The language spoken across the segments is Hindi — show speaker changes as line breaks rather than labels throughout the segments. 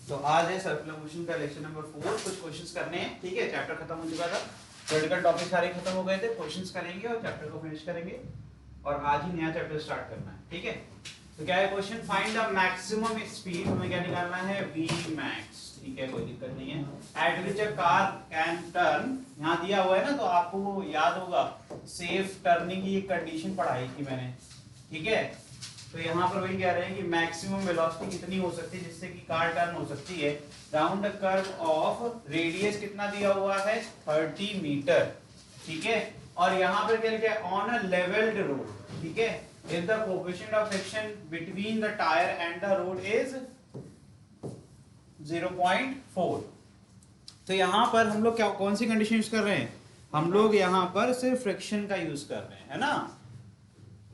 तो आज है सर्कुलर मोशन का लेक्चर नंबर 4। कुछ क्वेश्चंस करने हैं, ठीक है। चैप्टर खत्म हो चुका था, थ्योरेटिकल टॉपिक सारे खत्म हो गए थे। क्वेश्चंस करेंगे और चैप्टर को फिनिश करेंगे और आज ही नया चैप्टर स्टार्ट करना है, ठीक है। तो क्या है question, find the maximum speed, हमें क्या निकालना है, v max, ठीक है, कोई दिक्कत नहीं है। Eight which a car can turn, यहाँ दिया हुआ है ना, तो आपको याद होगा सेफ टर्निंग की एक कंडीशन पढ़ाई थी मैंने, ठीक है। तो यहाँ पर वही कह रहे हैं कि मैक्सिमम वेलोसिटी कितनी हो सकती है जिससे कि कार टर्न हो सकती है round the curve of radius कितना दिया हुआ है 30 मीटर, ठीक है। और यहाँ पर क्या लिखा है, ऑन अ लेवल्ड रोड, ठीक है। If the coefficient of friction between the tyre and the road is 0.4। तो यहाँ पर हम लोग क्या कौन सी कंडीशन यूज कर रहे हैं, हम लोग यहाँ पर सिर्फ फ्रिक्शन का यूज कर रहे हैं, है ना।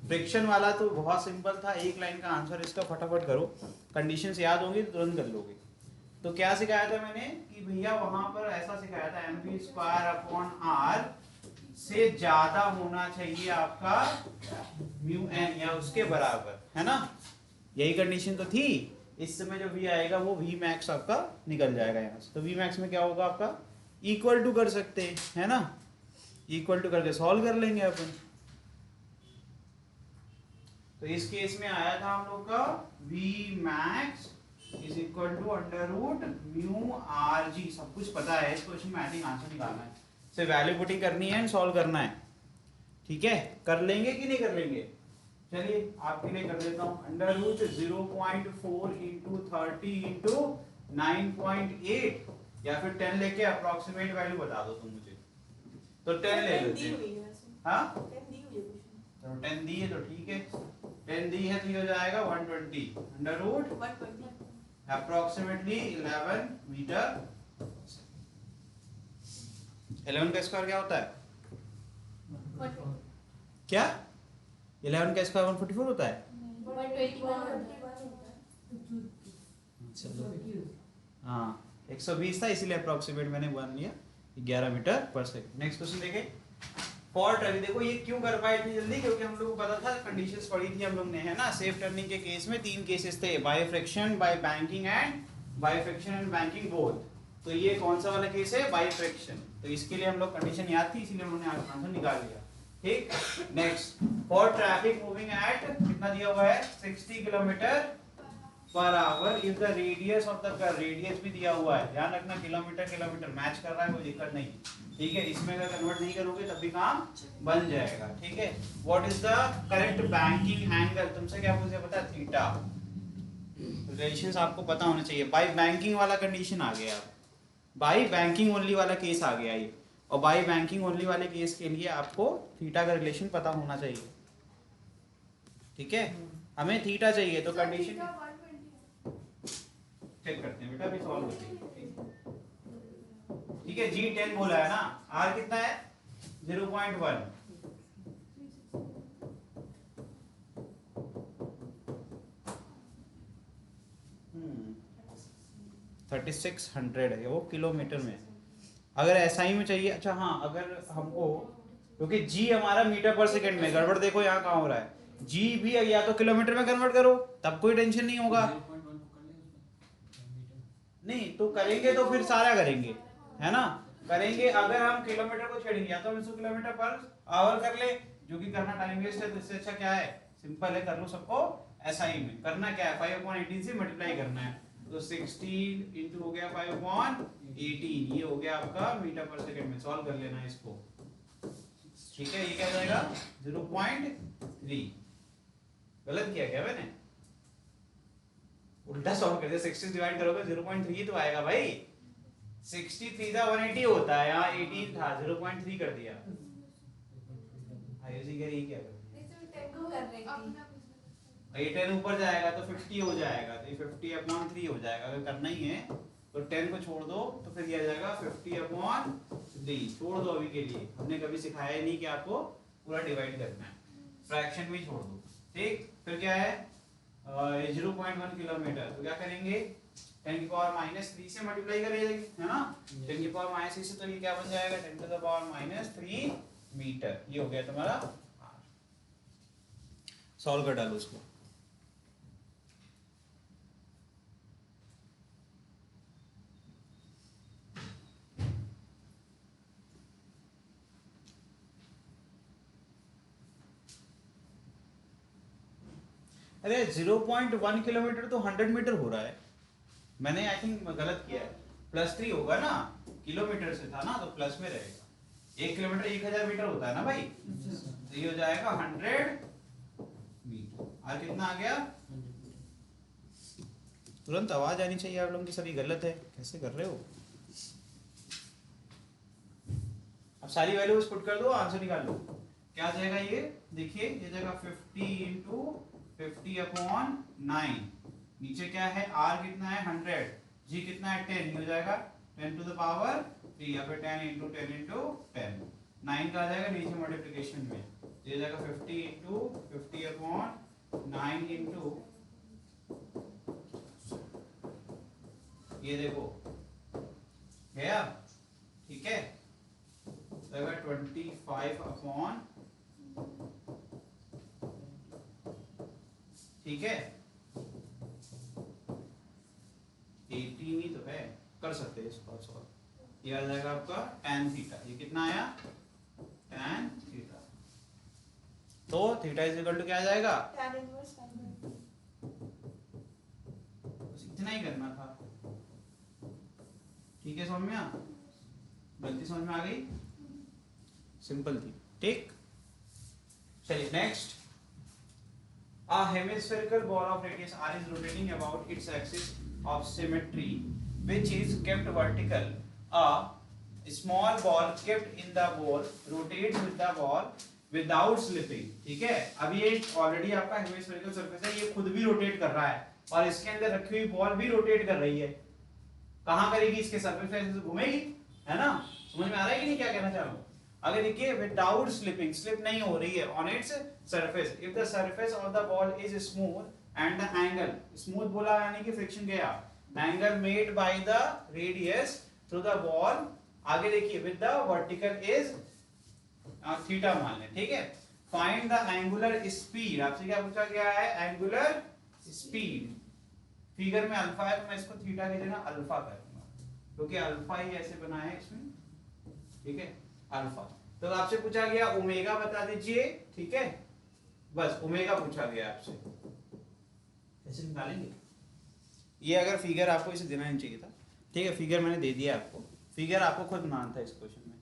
फ्रिक्शन वाला तो बहुत सिंपल था, एक लाइन का आंसर इसका फटाफट करो, कंडीशंस याद होंगी तो तुरंत कर लोगे। तो क्या सिखाया था मैंने कि भैया वहां पर ऐसा सिखाया था mv²/r से ज्यादा होना चाहिए आपका μn या उसके बराबर, है ना। यही कंडीशन तो थी। इस समय जो v आएगा वो v max आपका निकल जाएगा यहाँ से। तो v max में क्या होगा आपका, इक्वल टू कर सकते हैं, है ना। इक्वल टू करके सॉल्व कर लेंगे अपन। तो इस केस में आया था हम लोग का v max is equal to √μrg। सब कुछ पता है, इस क्वेश्चन में आई थिंक आंसर निकालना है, सिर्फ वैल्यू पुटिंग करनी है एंड सॉल्व करना है, ठीक है। कर लेंगे कि नहीं कर लेंगे, चलिए आपके लिए कर देता हूँ। √0.4 इंटू 30 इंटू 9.8 या फिर 10 लेके अप्रोक्सीमेट वैल्यू बता दो तुम मुझे। तो 10 ले लेते हैं, हाँ 10 दी है तो ठीक है, 10 दी है तो ये हो जाएगा 120 अंडर रूट अप्रोक्सीमेटली 11 मीटर। 11 का स्क्वायर क्या होता है, क्या 11 का स्क्वायर 144 होता है। हाँ 120 था इसीलिए अप्रोक्सीमेट मैंने 1 लिया, 11 मीटर पर सेकंड। नेक्स्ट क्वेश्चन देखें। फॉर टर्निंग, देखो ये क्यों कर पाए इतनी जल्दी, क्योंकि हम लोग को पता था, कंडीशंस पढ़ी थी हम लोग ने, है ना। सेफ टर्निंग के केस में 3 केसेस थे, by friction, by banking and banking both. तो ये कौन सा वाला केस है, बाय फ्रिक्शन। तो इसके लिए हम लोग कंडीशन याद थी इसीलिए हमने आंसर निकाल लिया, ठीक। Next, for traffic moving at, कितना दिया हुआ है 60 kilometre per hour if the radius of the curve, radius भी दिया हुआ है, ध्यान रखना किलोमीटर मैच कर रहा है, कोई दिक्कत नहीं, ठीक है। इसमें अगर कन्वर्ट नहीं करोगे तब भी काम बन जाएगा, ठीक है। What is the correct banking angle, तुमसे क्या पूछे पता है, थीटा। रिलेशंस आपको पता होना चाहिए। बाय बैंकिंग वाला कंडीशन आ गया, बाय बैंकिंग ओनली वाला केस आ गया ये, और बाय बैंकिंग ओनली वाले केस के लिए आपको थीटा का रिलेशन पता होना चाहिए, ठीक है। हमें थीटा चाहिए तो कंडीशन चेक करते हैं बेटा, अभी सॉल्व करते हैं, ठीक है। जी 10 बोला है ना, आर कितना है 0.1, $3600 है वो किलोमीटर में। अगर एसआई में चाहिए, अच्छा हाँ, अगर हमको, क्योंकि जी हमारा मीटर पर सेकंड में, गड़बड़ देखो यहाँ कहाँ हो रहा है, जी भी या तो किलोमीटर में कन्वर्ट करो तब कोई टेंशन नहीं होगा। नहीं तो करेंगे तो फिर सारा करेंगे, है ना। करेंगे अगर हम किलोमीटर को छेड़ेंगे या तो हम 100 किलोमीटर पर आवर कर ले, जो कि करना टाइम वेस्ट है। तो इससे अच्छा क्या है, सिंपल है, कर लो सबको। एसआई में करना क्या है, 5/18 से मल्टीप्लाई करना है, तो 16 इंटू हो गया 5/18, ये हो गया आपका मीटर पर सेकंड में। सॉल्व कर लेना इसको, ठीक है। ये क्या हो जाएगा 0.3। गलत किया क्या मैंने, उल्टा सॉल्व कर दिया, 60 डिवाइड करोगे 0.3 तो आएगा भाई। 63 था 180 होता है, यहाँ 18 था 0.3 कर दिया। आयुषी कह रही क्या कर ये 10 ऊपर जाएगा तो 50 हो जाएगा, तो ये 50/3 हो जाएगा। अगर करना ही है तो 10 को छोड़ दो तो फिर ये आ जाएगा 50/3। छोड़ दो अभी के लिए, हमने कभी सिखाया ही नहीं कि आपको पूरा डिवाइड करना है, फ्रैक्शन में छोड़ दो, ठीक। फिर क्या है 0.1 किलोमीटर, तो क्या करेंगे 10⁻³ से मल्टीप्लाई करेंगे, है ना। 10⁻³ से तो ये क्या बन जाएगा 10⁻³ मीटर। ये हो गया तुम्हारा r। सॉल्व कर डालो इसको। अरे 0.1 किलोमीटर तो 100 मीटर हो रहा है। मैंने आई थिंक गलत किया है, +3 होगा ना, किलोमीटर से था ना तो प्लस में रहेगा। 1 किलोमीटर 1000 मीटर होता है ना भाई, तो ये हो जाएगा 100 मीटर। और कितना आ गया? तुरंत आवाज आनी चाहिए आप लोगों की, सभी गलत है, कैसे कर रहे हो? अब सारी वैल्यूज पुट कर दो, आंसर निकाल लो। क्या आ जाएगा ये? देखिए ये जाएगा 50 इंटू 50/9। नीचे क्या है? r कितना है? 100। g कितना है? 10। हो जाएगा 10 टू द पावर 3 या फिर 10 इंटू 10 इंटू 10। 9 का आ जाएगा नीचे मल्टीप्लिकेशन में, तो ये जाएगा 50 इंटू 50/9 इंटू, ये देखो गया, ठीक है, जाएगा 25/, ठीक है, 18 ही तो है, कर सकते हैं इसको सॉल्व। ये आ जाएगा आपका tan थीटा। ये कितना आया? tan theta. तो थीटा इज इक्वल टू क्या आ जाएगा?
tan इनवर्स पाई।
बस इतना ही करना था, ठीक है सौम्या? गलती समझ में आ गई? सिंपल थी, ठीक। चलिए next. A hemispherical ball of radius r is rotating about its axis of symmetry, which is kept vertical. A small ball kept in the ball rotates with the ball without slipping. ठीक है, अब ये ऑलरेडी आपका हेमिस्फेरिकल सरफेस है, ये खुद भी रोटेट कर रहा है और इसके अंदर रखी हुई बॉल भी रोटेट कर रही है। कहाँ करेगी? इसके सरफेस पे ऐसे घूमेगी, है ना? समझ में आ रहा है कि नहीं क्या कहना चाह रहा हूँ? अगर देखिए विदाउट स्लिपिंग, स्लिप नहीं हो रही है on its surface, if the surface of the ball is smooth and the angle, smooth बोला यानी कि फ्रिक्शन गया, angle made by the radius through the ball, आगे देखिए with the vertical is theta मान लें, ठीक है। फाइंड द एंगुलर स्पीड, आपसे क्या पूछा गया है? Angular speed. फिगर में अल्फा है तो मैं इसको थीटा की जगह अल्फा करूंगा, क्योंकि अल्फा ही ऐसे बना है इसमें, ठीक है, अल्फा। तो आपसे पूछा गया ओमेगा बता दीजिए, ठीक है, बस ओमेगा पूछा गया आपसे, कैसे निकालेंगे? ये अगर फिगर आपको इसे देना नहीं चाहिए था, ठीक है, फिगर मैंने दे दिया आपको, फिगर आपको खुद बनाना था इस क्वेश्चन में।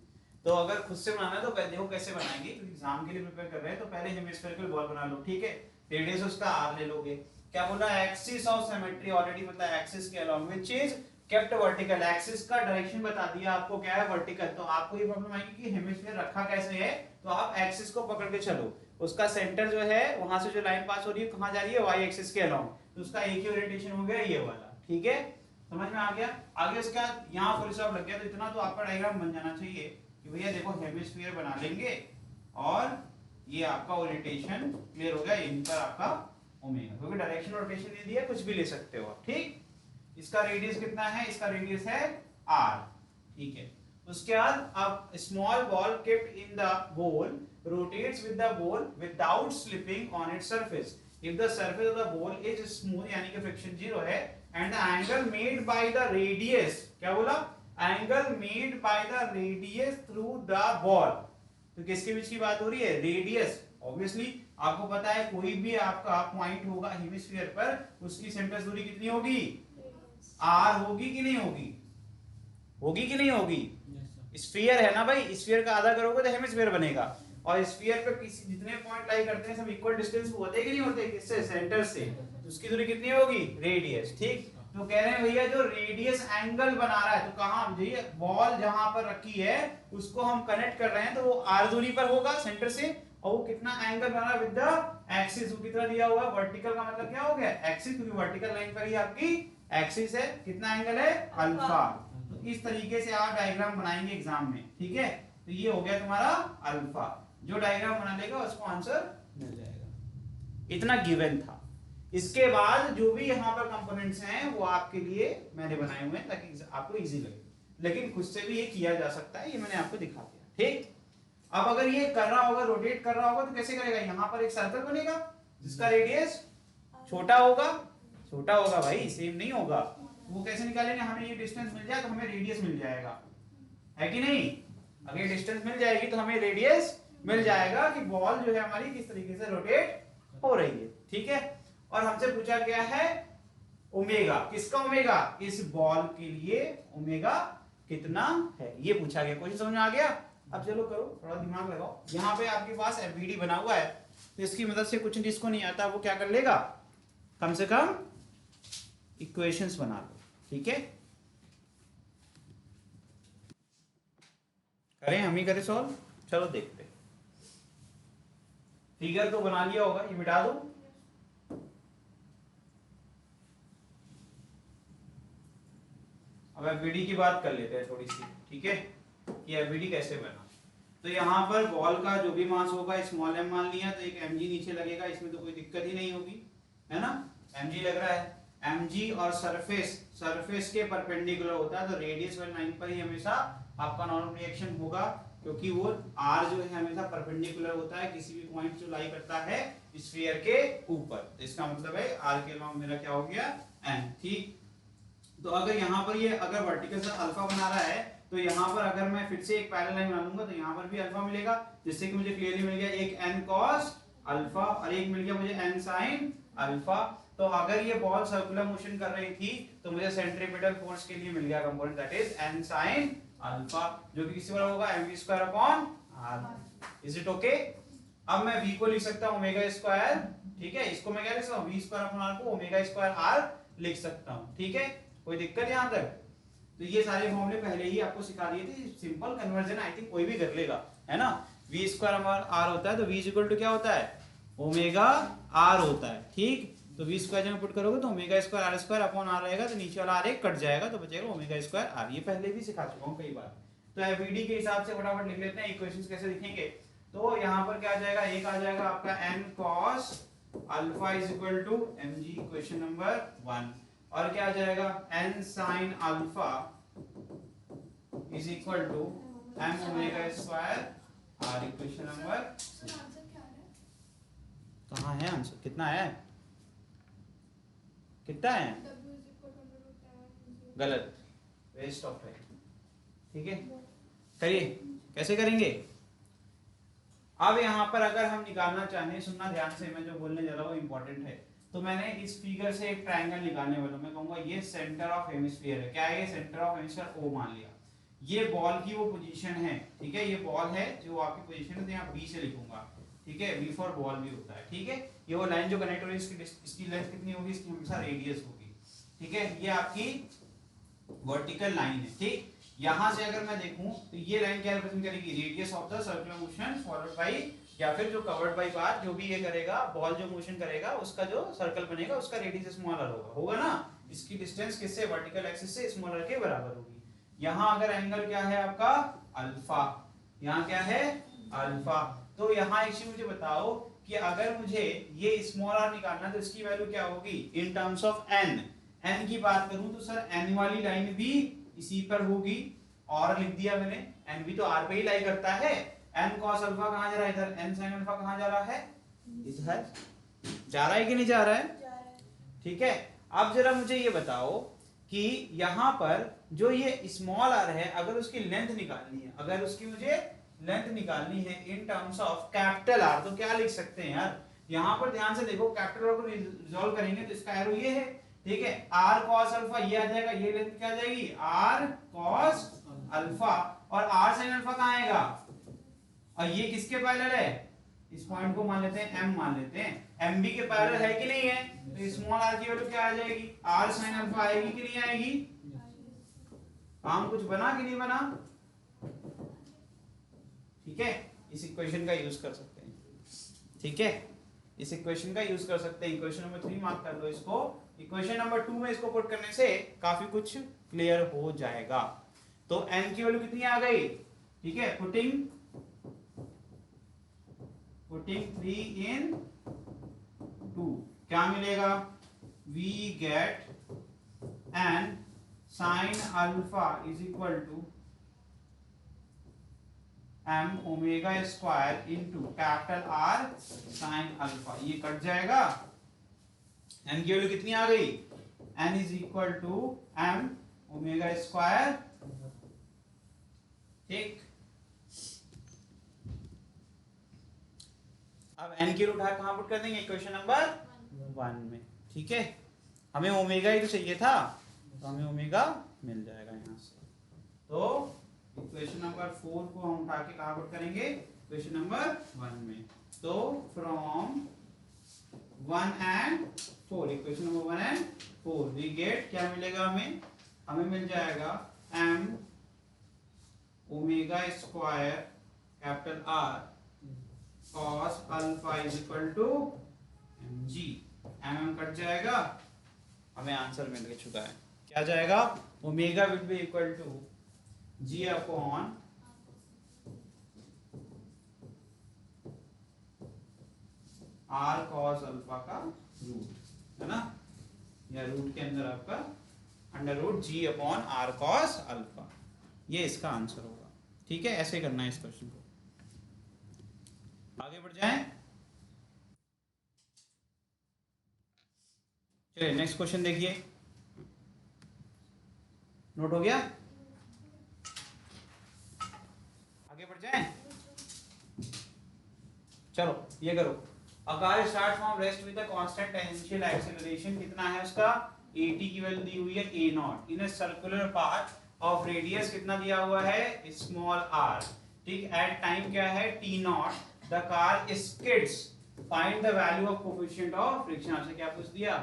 तो अगर खुद से बनाना है तो देखो कैसे बनाएंगे, तो एग्जाम के लिए प्रिपेयर कर रहे हैं तो पहले हेमिस्फेरिकल बॉल बना लो, ठीक है, रेडियस उसका r ले लोगे। क्या बोला? एक्सिस ऑफ सिमेट्री, ऑलरेडी पता है, एक्सिस के along which is kept vertical, axis का डायरेक्शन बता दिया आपको, क्या है? वर्टिकल। तो आपको ये प्रॉब्लम आएगी कि हेमिस्फीयर रखा कैसे है, तो आप एक्सिस को पकड़ के चलो, उसका सेंटर जो है वहां से जो लाइन पास हो रही है कहां जा रही है? वाई एक्सिस के अलोंग, तो उसका एक ही ओरिएंटेशन हो गया ये वाला, ठीक है, समझ में आ गया? आगे उसका यहाँ फुल स्टॉप लग गया, तो इतना तो आपका डायग्राम बन जाना चाहिए कि भैया देखो हेमिस्फीयर बना लेंगे और ये आपका ओरिएंटेशन क्लियर हो गया, इन पर आपका ओमेगा, क्योंकि डायरेक्शन रोटेशन दे दिया, कुछ भी ले सकते हो, ठीक। इसका रेडियस कितना है? इसका रेडियस है r, ठीक है। उसके बाद अब small ball kept in the ball rotates with the ball without slipping on its surface, if the surface of the ball is smooth यानी कि फ्रिक्शन 0 है, and the angle made by the radius, क्या बोला? Angle made by the radius through the ball, तो किसके बीच की बात हो रही है? रेडियस। ऑब्वियसली आपको पता है कोई भी आपका पॉइंट होगा हेमिस्फीयर पर, उसकी सेंटर दूरी कितनी होगी? r होगी कि नहीं होगी? होगी कि नहीं होगी? स्फीयर है ना भाई, स्फीयर का आधा करोगे तो हेमिस्फीयर बनेगा, और स्फीयर पे किसी जितने पॉइंट लाई करते हैं सब इक्वल डिस्टेंस होते कि नहीं होते? किससे? सेंटर से, तो उसकी दूरी कितनी होगी? रेडियस, ठीक। तो कह रहे हैं भैया जो रेडियस एंगल बना रहा है, तो कहां भैया बॉल जहां पर रखी है उसको हम कनेक्ट कर रहे हैं, तो वो r दूरी पर होगा सेंटर से, और वो कितना एंगल बना रहा है? विद द एक्सिस, वो कितना दिया हुआ है? वर्टिकल का मतलब क्या हो गया? एक्सिस, क्योंकि वर्टिकल लाइन पर ही आपकी एक्सिस है, कितना एंगल है? अल्फा। तो इस तरीके से आप डायग्राम बनाएंगे एग्जाम में, ठीक है। तो ये हो गया तुम्हारा अल्फा, जो डायग्राम बना लेगा उसको आंसर मिल जाएगा, इतना गिवन था। इसके बाद जो भी यहाँ पर कंपोनेंट्स हैं वो आपके लिए मैंने बनाए हुए हैं ताकि आपको इजी लगे, लेकिन खुद से भी ये किया जा सकता है, ये मैंने आपको दिखा दिया, ठीक। अब अगर ये कर रहा होगा, रोटेट कर रहा होगा, तो कैसे करेगा? यहाँ पर एक सर्कल बनेगा जिसका रेडियस छोटा होगा, छोटा होगा भाई, सेम नहीं होगा। वो कैसे निकालेंगे? हमें ये डिस्टेंस मिल जाए तो हमें रेडियस मिल जाएगा, है कि नहीं? अगर ये डिस्टेंस मिल जाएगी तो हमें रेडियस मिल जाएगा कि बॉल जो है हमारी किस तरीके से रोटेट हो रही है, ठीक है। और हमसे पूछा गया है ओमेगा, किसका ओमेगा, इस बॉल के लिए ओमेगा कितना है, ये पूछा गया। क्वेश्चन समझ में आ गया। अब चलो करो, थोड़ा दिमाग लगाओ। यहाँ पे आपके पास एफबीडी बना हुआ है, तो इसकी मदद से कुछ जिसको नहीं आता वो क्या कर लेगा, कम से कम इक्वेशंस बना लो। ठीक है, करें, हम ही करें सॉल्व। चलो देखते हैं। फिगर तो बना लिया होगा, ये मिटा दो। अब एफबीडी की बात कर लेते हैं थोड़ी सी। ठीक है, कि एफबीडी कैसे बना। तो यहाँ पर बॉल का जो भी मास होगा स्मॉल एम मान लिया, तो एक mg नीचे लगेगा, इसमें तो कोई दिक्कत ही नहीं होगी, है ना। mg लग रहा है, mg और सरफेस के परपेंडिकुलर होता है, तो रेडियस वाले लाइन पर ही हमेशा आपका नॉर्मल रिएक्शन होगा, क्योंकि वो r जो है हमेशा परपेंडिकुलर होता है किसी भी पॉइंट जो लाई करता है स्फीयर के ऊपर। तो इसका मतलब है r के अलावा मेरा क्या हो गया, n। ठीक, तो अगर यहाँ पर ये अगर वर्टिकल से अल्फा बना रहा है, तो यहाँ पर अगर मैं फिर से एक पैरेलल लाइन बना लूंगा, तो यहाँ पर भी अल्फा मिलेगा, जिससे कि मुझे क्लियरली मिल गया एक n cos अल्फा और एक मिल गया मुझे n sin अल्फा। तो अगर ये बॉल सर्कुलर मोशन कर रही थी, तो मुझे सेंट्रीपिटल फोर्स के लिए मिल गया component, that is n sin alpha, जो कि किसी बराबर होगा mv²/r। Is it okay. अब मैं v को लिख सकता हूँ ओमेगा स्क्वायर। ठीक है, इसको मैं क्या लिख सकता हूँ, v²/r को ओमेगा² लिख सकता हूँ। ठीक है, कोई दिक्कत यहाँ तक। तो ये सारे फॉर्मूले पहले ही आपको सिखा दिए थे, सिंपल कन्वर्जन आई थिंक कोई भी कर लेगा, है ना। v²/r होता है, तो v इक्वल टू क्या होता है, ओमेगा r होता है। ठीक, तो v² जब पुट करोगे तो ओमेगा²r² रहेगा, तो नीचे वाला r एक कट जाएगा, तो बचेगा ओमेगा²r। ये पहले भी सिखा चुका हूँ कई बार। तो एफईडी के हिसाब से फटाफट लिख लेते हैं, इक्वेशंस कैसे लिखेंगे। तो यहाँ पर क्या आ जाएगा, एक आ जाएगा आपका n cos alpha is equal to mg, equation number 1, और क्या आ जाएगा n sin alpha is equal to m ओमेगा² r, इक्वेशन नंबर। कहाँ है आंसर, कितना है, कितना है, गलत, वेस्ट ऑफ टाइम। ठीक है, करिए, कैसे करेंगे। अब यहाँ पर अगर हम निकालना चाहें, सुनना ध्यान से, मैं जो बोलने जा रहा हूँ वो इंपॉर्टेंट है। तो मैंने इस फिगर से एक ट्रायंगल निकालने वाला हूं। मैं कहूंगा ये सेंटर ऑफ हेमिस्फीयर है। क्या है ये, सेंटर ऑफ हेमिस्फीयर ओ मान लिया। ये बॉल की वो पोजीशन है, ठीक है, ये बॉल है जो आपकी पोजीशन है, तो यहाँ बी से लिखूंगा। ठीक है, बी फॉर बॉल भी होता है। ठीक है, ये वो लाइन जो कनेक्ट हो रही है, इसकी लेंथ कितनी होगी, इसकी हमेशा रेडियस होगी। ठीक है, ये आपकी वर्टिकल लाइन है। ठीक, यहां से अगर मैं देखूं तो ये लाइन क्या रिप्रेजेंट करेगी, radius of the circular motion followed by, या फिर जो कवर्ड बाय बार, जो भी ये करेगा, बॉल जो मोशन करेगा उसका जो सर्कल बनेगा उसका रेडियस स्मॉलर होगा ना। इसकी डिस्टेंस किससे, वर्टिकल एक्सिस से स्मॉलर के बराबर होगी। यहाँ अगर एंगल क्या है आपका अल्फा, यहाँ क्या है अल्फा। तो यहाँ एक चीज मुझे बताओ कि अगर मुझे ये स्मॉल आर निकालना तो इसकी वैल्यू क्या होगी in terms of N. N की बात करूं तो सर एन वाली लाइन भी इसी पर होगी, और लिख दिया मैंने, एन भी तो आर पे ही लाई करता है। एन कॉस अल्फा कहाँ जा रहा है, इधर। एन साइन अल्फा कहाँ जा रहा है, इधर जा रहा है कि नहीं जा रहा है। ठीक है, अब जरा मुझे ये बताओ कि यहाँ पर जो ये स्मॉल आर है, अगर उसकी लेंथ निकालनी है, अगर उसकी मुझे लेंथ निकालनी है इन टर्म्स ऑफ कैपिटल आर, तो क्या लिख सकते हैं यार। यहाँ पर ध्यान से देखो, कैपिटल आर को रिजॉल्व करेंगे तो इसका एरो ये है। ठीक है, आर कॉस अल्फा ये आ जाएगा, ये लेंथ क्या आ जाएगी आर कॉस अल्फा, और आर साइन अल्फा कहाँ आएगा, और ये किसके पैरेलल है, इस पॉइंट को मान लेते हैं एम, मान लेते हैं एम बी के पैरेलल है कि नहीं है। तो स्मॉल आर की वैल्यू क्या आ जाएगी, आर साइन अल्फा आएगी कि नहीं आएगी। काम कुछ बना कि नहीं बना। ठीक है, इस इक्वेशन का यूज कर सकते हैं। ठीक है, इस इक्वेशन का यूज कर सकते हैं। इक्वेशन नंबर 3 मार्क कर लो इसको। इक्वेशन नंबर 2 में इसको पुट करने से काफी कुछ क्लियर हो जाएगा। तो n की वैल्यू कितनी आ गई। ठीक है, पुटिंग 3 in 2 क्या मिलेगा, we get n sin alpha is equal to m omega square into capital R sin alpha. ये कट जाएगा, n की वैल्यू कितनी आ गई, n is equal to m omega square. ठीक, अब n की रूट कहां पुट कर देंगे, इक्वेशन नंबर 1 में। ठीक है, हमें ओमेगा ही तो चाहिए था, तो हमें ओमेगा मिल जाएगा यहाँ से। तो इक्वेशन नंबर 4 को हम उठा के कहाँ पुट करेंगे, इक्वेशन नंबर 1 में। तो from 1 and 4, equation number 1 and 4 we get, क्या मिलेगा हमें, हमें मिल जाएगा m omega square capital R cos alpha is equal to mg, mm cut जाएगा, हमें आंसर मिल चुका है। क्या जाएगा, omega will be equal to g upon r cos alpha का रूट, है ना, या रूट के अंदर आपका under root g upon r cos alpha, ये इसका आंसर होगा। ठीक है, ऐसे करना है इस क्वेश्चन को। आगे बढ़ जाएं, चलिए नेक्स्ट क्वेश्चन देखिए, नोट हो गया, आगे बढ़ जाएं। चलो ये करो, a car starts from rest with a constant tangential acceleration, कितना है उसका, at की वैल्यू दी हुई है a0 in circular path of radius कितना दिया हुआ है, स्मॉल r। ठीक, एट टाइम क्या है t0, the car skids, find the value of coefficient of friction. आपसे क्या पूछ दिया,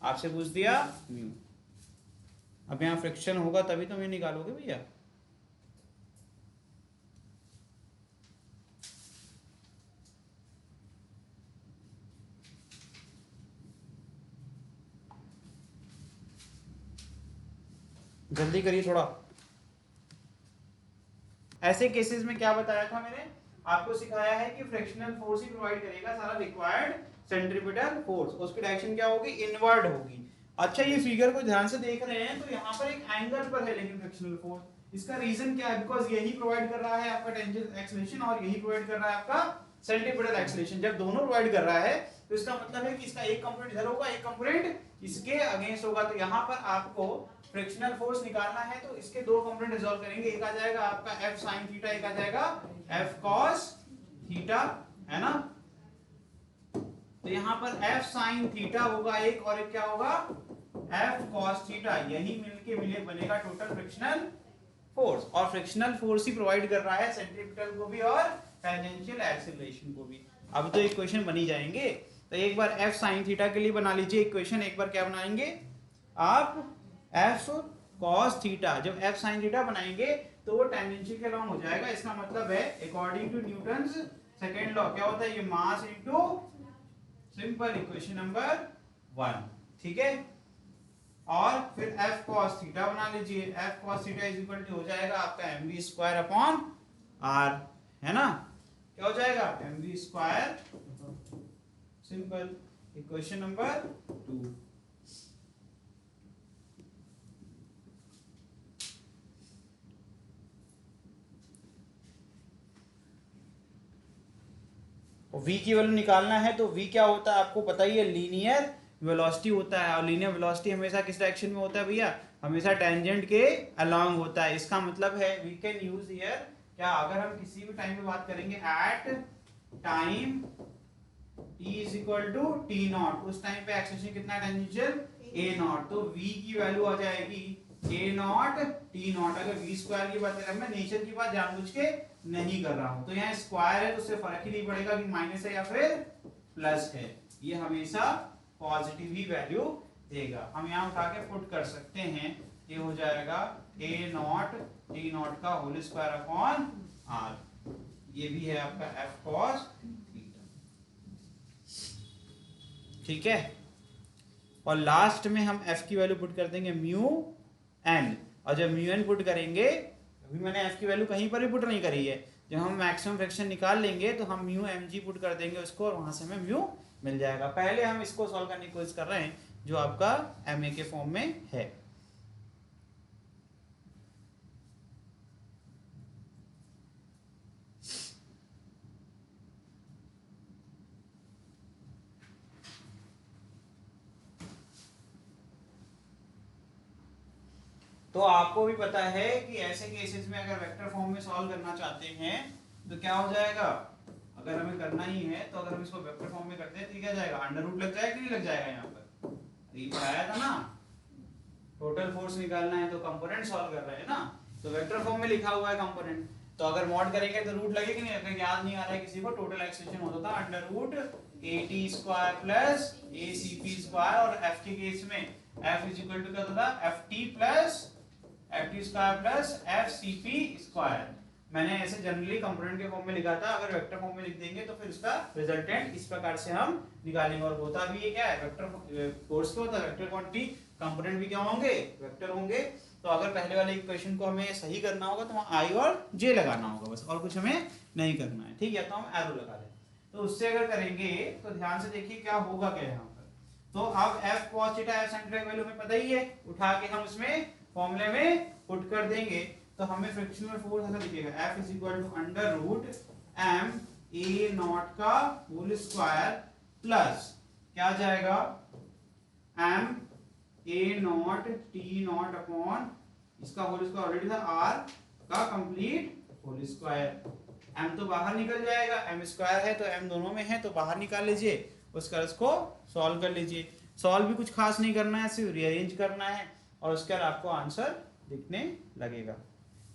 आपसे पूछ दिया म्यू। अब यहाँ फ्रिक्शन होगा तभी तो म्यू निकालोगे भैया। जल्दी करिए थोड़ा। ऐसे केसेस में क्या बताया था मैंने आपको, सिखाया है कि फ्रिक्शनल फोर्स ही प्रोवाइड करेगा सारा रिक्वायर्ड सेंट्रीपिटल फोर्स, उसकी डायरेक्शन क्या होगी, इनवर्ड होगी। अच्छा, ये फिगर को ध्यान से देख रहे हैं तो यहाँ पर एक एंगल पर है लेकिन फ्रिक्शनल फोर्स, इसका रीजन क्या है, बिकॉज यही प्रोवाइड कर रहा है आपका टेंजेंट एक्सेलरेशन और यही प्रोवाइड कर रहा है आपका सेंट्रीपिटल एक्सेलरेशन। जब दोनों प्रोवाइड कर रहा है तो इसका मतलब है कि इसका एक कंपोनेंट इधर होगा, एक कंपोनेंट इसके अगेंस्ट होगा। तो यहाँ पर आपको फ्रिक्शनल फोर्स निकालना है तो इसके दो कंपोनेंट रिजॉल्व करेंगे, एक आ जाएगा आपका F sin थीटा, एक आ जाएगा F cos थीटा, है ना। तो यहाँ पर F sin थीटा होगा एक, और एक क्या होगा, F cos थीटा, यही मिलके मिले बनेगा टोटल फ्रिक्शनल फोर्स। और फ्रिक्शनल फोर्स ही प्रोवाइड कर रहा है सेंट्रीपिटल को भी और टेंजेंशियल एक्सीलरेशन को भी। अब तो इक्वेशन बनी जाएंगे, तो एक बार F sin थीटा के लिए बना लीजिए इक्वेशन, एक बार क्या बनाएंगे आप, F cos थीटा। जब F sin थीटा बनाएंगे तो वो टेंजेंशियल के लॉन्ग हो जाएगा। इसका मतलब है according to Newton's second law क्या होता है, ये mass into simple, equation number 1। ठीक है, और फिर F cos थीटा बना लीजिए, F cos theta is equal to हो जाएगा आपका mv स्क्वायर अपॉन r, है ना, क्या हो जाएगा mv square, simple, equation number 2। v की वैल्यू निकालना है तो v क्या होता है आपको पता ही है, लीनियर वेलोसिटी होता है। और लीनियर वेलोसिटी हमेशा किस डायरेक्शन में होता है भैया, हमेशा टेंजेंट के अलोंग होता है। इसका मतलब है वी कैन यूज हियर, क्या अगर हम किसी भी टाइम पे बात करेंगे at time t is equal to T naught, उस टाइम पे एक्सेलरेशन कितना है टेंजेंशियल a नॉट, तो v की वैल्यू आ जाएगी a नॉट टी नॉट। अगर v स्क्वायर की बात करें, मैं नेचर की बात जानबूझ के नहीं कर रहा हूं, तो यहाँ स्क्वायर है तो उससे फर्क ही नहीं पड़ेगा कि माइनस है या फिर प्लस है, ये हमेशा पॉजिटिव ही वैल्यू देगा। हम यहाँ उठा के पुट कर सकते हैं, ये हो जाएगा a नॉट टी नॉट का होल स्क्वायर अपॉन r, ये भी है आपका f cos थीटा। ठीक है, और लास्ट में हम f की वैल्यू पुट कर देंगे म्यू n, और जब म्यू n पुट करेंगे, अभी मैंने f की वैल्यू कहीं पर भी पुट नहीं करी है, जब हम मैक्सिमम फ्रैक्शन निकाल लेंगे तो हम म्यू mg पुट कर देंगे उसको, और वहां से हमें म्यू मिल जाएगा। पहले हम इसको सॉल्व करने की कोशिश कर रहे हैं जो आपका ma के फॉर्म में है। तो आपको भी पता है कि ऐसे केसेस में अगर वेक्टर फॉर्म में सॉल्व करना चाहते हैं तो क्या हो जाएगा, अगर हमें करना ही है तो अगर हम इसको वेक्टर फॉर्म में करते हैं तो क्या जाएगा, अंडर रूट लग जाएगा कि नहीं लग जाएगा, यहाँ पर ये पढ़ाया था ना, टोटल फोर्स निकालना है तो कंपोनेंट सॉल्व कर रहे हैं ना, तो वेक्टर फॉर्म में लिखा हुआ है कंपोनेंट, तो अगर मॉड करेंगे तो रूट लगेगा नहीं, अगर याद नहीं आ रहा है किसी को, टोटल एक्सटेंशन होता था under root AT square plus ACP square, और F के केस में F इज इक्वल टू क्या होता था, FT plus FT square plus FCP square. मैंने ऐसे जनरली कंपोनेंट के फॉर्म में लिखा था, अगर वेक्टर फॉर्म में लिख देंगे तो फिर उसका रिजल्टेंट इस प्रकार से हम निकालेंगे, और होता भी ये क्या है, वेक्टर फोर्स क्या होता है, वेक्टर क्वांटिटी, कंपोनेंट भी क्या होंगे, वेक्टर होंगे। तो अगर पहले वाले इक्वेशन को हमें सही करना होगा तो वहाँ I और J लगाना होगा बस, और कुछ हमें नहीं करना है, ठीक है, तो हम एरो लगा दें। तो उससे अगर करेंगे तो ध्यान से देखिए क्या होगा क्या यहाँ पर, तो अब F cos theta F sin theta की वैल्यू हमें पता ही है, उठा के हम इसमें फॉर्मूले में पुट कर देंगे, तो हमें फ्रिक्शनल फोर्स ऐसा दिखेगा, F is equal to under root M A naught का होल स्क्वायर प्लस क्या जाएगा, M A naught T naught upon इसका होल स्क्वायर ऑलरेडी था R का कंप्लीट होल स्क्वायर, M तो बाहर निकल जाएगा, M स्क्वायर है तो M दोनों में है तो बाहर निकाल लीजिए, उसका इसको सॉल्व कर लीजिए। सॉल्व भी कुछ खास नहीं करना है, सिर्फ रीअरेंज करना है और उसके बाद आपको आंसर दिखने लगेगा,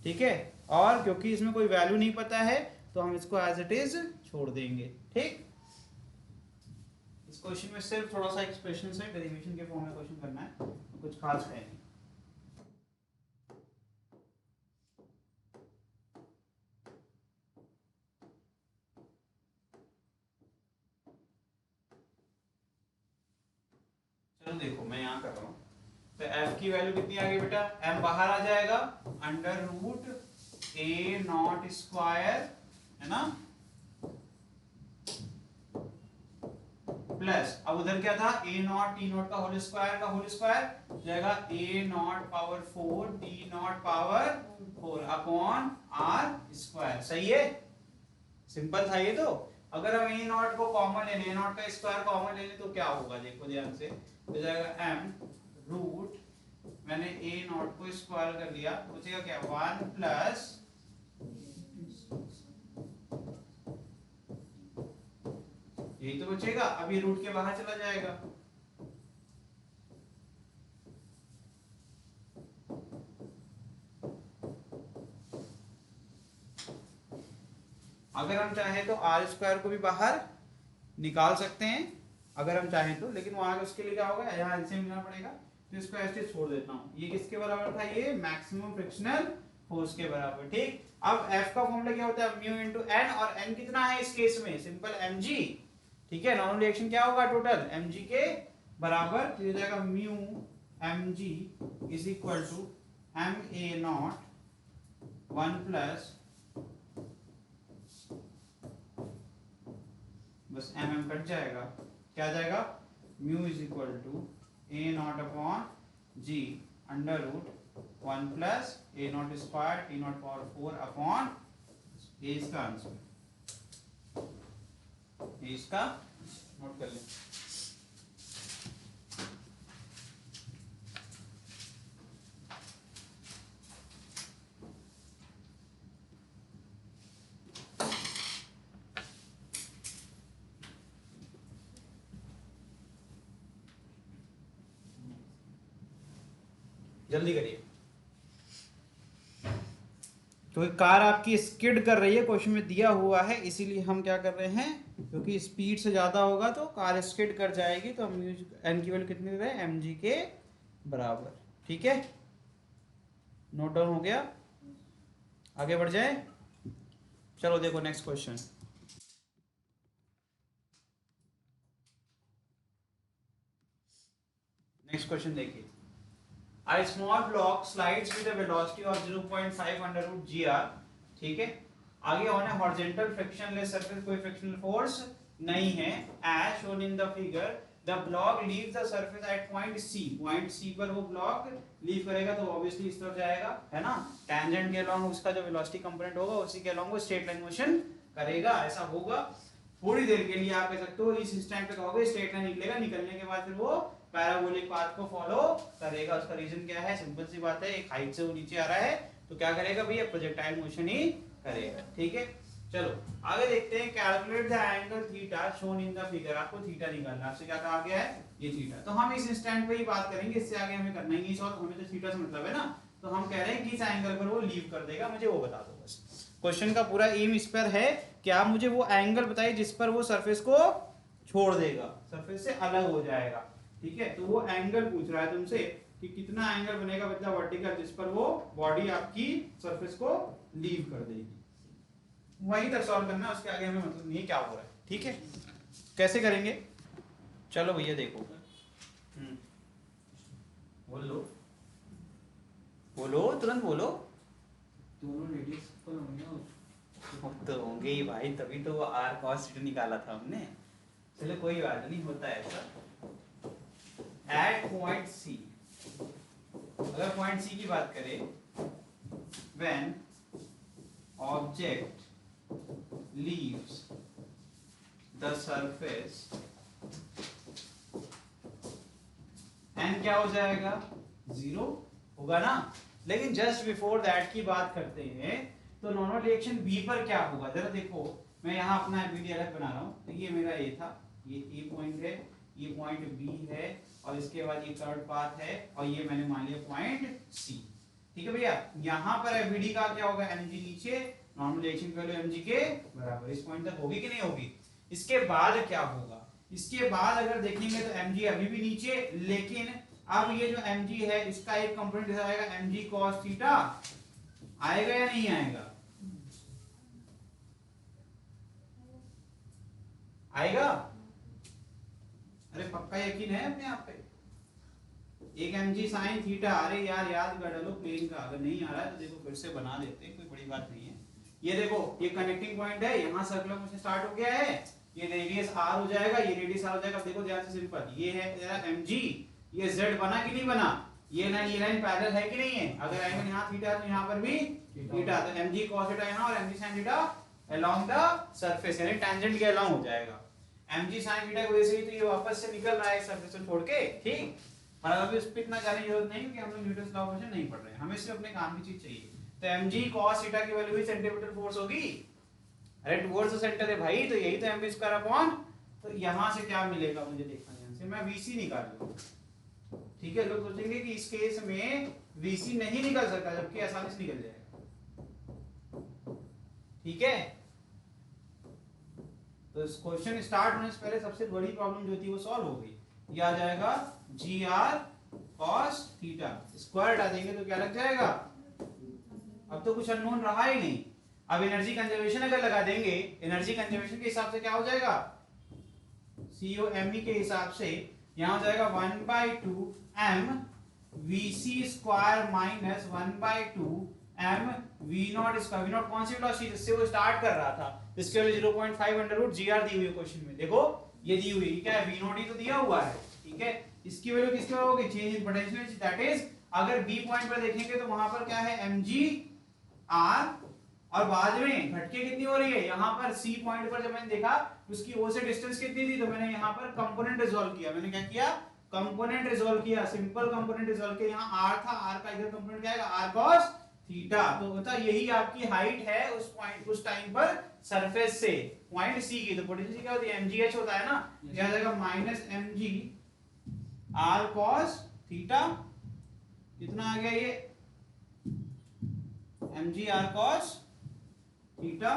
ठीक है। और क्योंकि इसमें कोई वैल्यू नहीं पता है तो हम इसको एज इट इज छोड़ देंगे, ठीक। इस क्वेश्चन में सिर्फ थोड़ा सा एक्सप्रेशन से डेरिवेशन के फॉर्म में क्वेश्चन करना है, तो कुछ खास है नहीं। चलो देखो मैं यहाँ कर रहा हूँ, तो F की वैल्यू कितनी आ गई बेटा, M बाहर आ जाएगा, under root A naught square है ना, प्लस अब उधर क्या था, A नॉट T नॉट का होल स्क्वायर जाएगा A naught power 4 T naught power 4 upon R square, सही है, सिंपल था ये। तो अगर हम A नॉट को कॉमन ले लें, A नॉट का स्क्वायर कॉमन ले लें तो क्या होगा, देखो ध्यान से, तो जाएगा M रूट, मैंने A नॉट को स्क्वायर कर लिया तो बचेगा क्या, 1 प्लस यही तो बचेगा, अब ये रूट के बाहर चला जाएगा, अगर हम चाहें तो R स्क्वायर को भी बाहर निकाल सकते हैं अगर हम चाहें तो, लेकिन वहां उसके लिए क्या होगा, यहाँ एलसीएम लेना पड़ेगा, तो इसको ऐसे छोड़ देता हूँ। ये किसके बराबर था, ये मैक्सिमम फ्रिक्शनल फोर्स के बराबर, ठीक। अब F का फॉर्मूला क्या होता है, म्यू इनटू n, और n कितना है इस केस में, सिंपल mg, ठीक है। नॉर्मल रिएक्शन क्या होगा, टोटल mg के बराबर, तो ये हो जाएगा mu mg is equal to ma naught 1 plus बस mm कट जाएगा, क्या जाएगा, mu is equal to A naught upon G under root 1 plus A naught square T naught power 4 upon A, इसका आंसर, ये इसका नोट कर लें। जल्दी करिए, तो कार आपकी स्किड कर रही है, क्वेश्चन में दिया हुआ है, इसीलिए हम क्या कर रहे हैं, क्योंकि स्पीड से ज्यादा होगा तो कार स्किड कर जाएगी, तो हम एन की वैल्यू कितनी दे रहे हैं, mg के बराबर, ठीक है। नोट डाउन हो गया, आगे बढ़ जाए, चलो देखो नेक्स्ट क्वेश्चन। नेक्स्ट क्वेश्चन देखिए, A small block slides with a velocity of 0.5 under root gr, ठीक है। आगे ऑन है हॉरिजॉन्टल फ्रिक्शनलेस सरफेस, कोई फ्रिक्शनल फोर्स नहीं है, as shown in the figure the block leaves the surface at point C, point C पर वो ब्लॉक लीव करेगा तो ऑब्वियसली इस तरफ जाएगा, है ना, टेंजेंट के अलोंग उसका जो वेलोसिटी कंपोनेंट होगा उसी के अलोंग वो स्ट्रेट लाइन मोशन करेगा, ऐसा होगा। थोड़ी देर के लिए आप कह सकते हो इस टाइम पे कहोगे स्ट्रेट लाइन निकलेगा, निकलने के बाद फिर वो पैराबोलिक पाथ को फॉलो करेगा। उसका रीजन क्या है, सिंपल सी बात है, एक हाइट से वो नीचे आ रहा है तो क्या करेगा भैया, प्रोजेक्टाइल मोशन ही करेगा, ठीक है। चलो आगे देखते हैं, calculate the angle theta shown in the figure. आपको थीटा निकालना है, आपसे क्या कहा गया है, ये थीटा। तो हम इस इंस्टेंट पे ही बात करेंगे, इससे आगे हमें करना ही नहीं सॉल्व, हमें तो थीटा से मतलब है ना। तो हम कह रहे हैं कि इस एंगल पर वो लीव कर देगा, मुझे वो बता दो बस। क्वेश्चन का पूरा एम इस पर है कि आप मुझे वो एंगल बताइए जिस पर वो सरफेस को छोड़ देगा, सरफेस से अलग हो जाएगा। ठीक है, तो वो एंगल पूछ रहा है तुमसे कि कितना एंगल बनेगा बच्चा वर्टिकल जिस पर वो बॉडी आपकी सरफेस को लीव कर देगी। वहीं तक सॉल्व करना है, उसके आगे हमें मतलब नहीं क्या हो रहा है। ठीक है, कैसे करेंगे, चलो भैया देखो। बोलो बोलो, तुरंत बोलो।
दोनों रेडियस पर होंगे
तो होंगे ही भाई, तभी तो आर कॉस थीटा निकाला था हमने। चलो कोई बात नहीं, होता है ऐसा। एट पॉइंट सी, अगर पॉइंट सी की बात करें, when object leaves the surface, n क्या हो जाएगा, 0 होगा ना। लेकिन जस्ट बिफोर दैट की बात करते हैं, तो नॉर्मल रिएक्शन b पर क्या होगा, जरा देखो। मैं यहाँ अपना एबीडी अलग बना रहा हूँ। तो ये मेरा a था, ये a पॉइंट है, ये पॉइंट b है, और इसके बाद ये थर्ड पाथ है, और ये मैंने मान लिया पॉइंट c। ठीक है भैया, यहाँ पर एबीडी का क्या होगा, mg नीचे, नॉर्मल रिएक्शन की वैल्यू mg के बराबर। इस पॉइंट तक होगी कि नहीं होगी। इसके बाद क्या होगा, इसके बाद अगर देखेंगे तो mg अभी भी नीचे, लेकिन अब ये जो mg है इसका एक कंपोनेंट आएगा mg cos थीटा, आएगा या नहीं आएगा, आएगा। अरे पक्का यकीन है अपने आप पे। एक mg sin थीटा, अरे यार याद कर लो प्लेन का, अगर नहीं आ रहा है तो देखो फिर से बना देते हैं, कोई बड़ी बात नहीं है। ये देखो, ये कनेक्टिंग पॉइंट है, यहाँ सर्कुलर मोशन स्टार्ट हो गया है, ये रेडियस r हो जाएगा, ये रेडियस r हो जाएगा। देखो ध्यान से, सिंपल, ये है तेरा mg, ये z बना कि नहीं बना, ये लाइन पैरेलल है कि नहीं है। अगर एंगल यहाँ थीटा है तो यहाँ पर भी थीटा, तो mg cos थीटा यहाँ और mg sin theta along the surface, यानी टेंजेंट के along हो जाएगा। mg sin थीटा की वजह से ही तो ये वापस से निकल रहा है सरफेस को छोड़ के। ठीक, और अभी उस पे इतना जाने की जरूरत नहीं, क्योंकि हम लोग न्यूटन लॉ ऑफ मोशन नहीं पढ़ रहे हैं, हमें सिर्फ अपने काम की चीज चाहिए। तो mg cos थीटा की वैल्यू ही सेंटीमीटर फोर्स होगी, अरे टुवर्ड्स द सेंटर है भाई, तो यही तो mv स्क्वायर अपॉन, तो यहां से क्या मिलेगा मुझे देखना है, यहां से मैं vc निकाल लूंगा। ठीक है, लोग सोचेंगे कि इस केस में vc नहीं निकल सकता, जबकि आसानी से निकल जाएगा। ठीक है, तो इस क्वेश्चन स्टार्ट होने से पहले सबसे बड़ी प्रॉब्लम जो थी वो सॉल्व हो गई। ये आ जाएगा gr cos थीटा, स्क्वायर हटा देंगे तो क्या लग जाएगा, अब तो कुछ अननोन रहा ही नहीं। अब एनर्जी कंजर्वेशन अगर लगा देंगे, एनर्जी कंजर्वेशन के हिसाब से क्या हो जाएगा, COMe के हिसाब से यहाँ हो जाएगा 1/2 m vc square minus 1/2 m v0 square. v0 कौन सी वेलोसिटी जिससे वो स्टार्ट कर रहा था, इसके वैल्यू 0.5 अंडर रूट gr दी हुई है क्वेश्चन में। देखो ये दी हुई है, क्या है, v0 ही तो दिया हुआ है। ठीक है, इसकी वैल्यू किसके बराबर होगी, change in potential, that is, अगर b पॉइंट पर देखेंगे तो वहां पर क्या है mg r, और बाद में घटके कितनी हो रही है, यहाँ पर सी पॉइंट पर जब मैंने देखा उसकी ओ से डिस्टेंस कितनी थी, तो मैंने यहाँ पर कंपोनेंट रिजॉल्व किया। मैंने क्या किया, कंपोनेंट रिजॉल्व किया, सिंपल कंपोनेंट रिजॉल्व किया। यहाँ आर था, आर का इधर कंपोनेंट क्या आएगा, आर कॉस थीटा। तो होता यही आपकी हाइट है उस पॉइंट, उस टाइम पर सरफेस से पॉइंट सी की। तो पोटेंशियल क्या होती है, mgh होता है ना, यह आ जाएगा minus mg r cos theta, कितना आ गया ये mg r cos theta,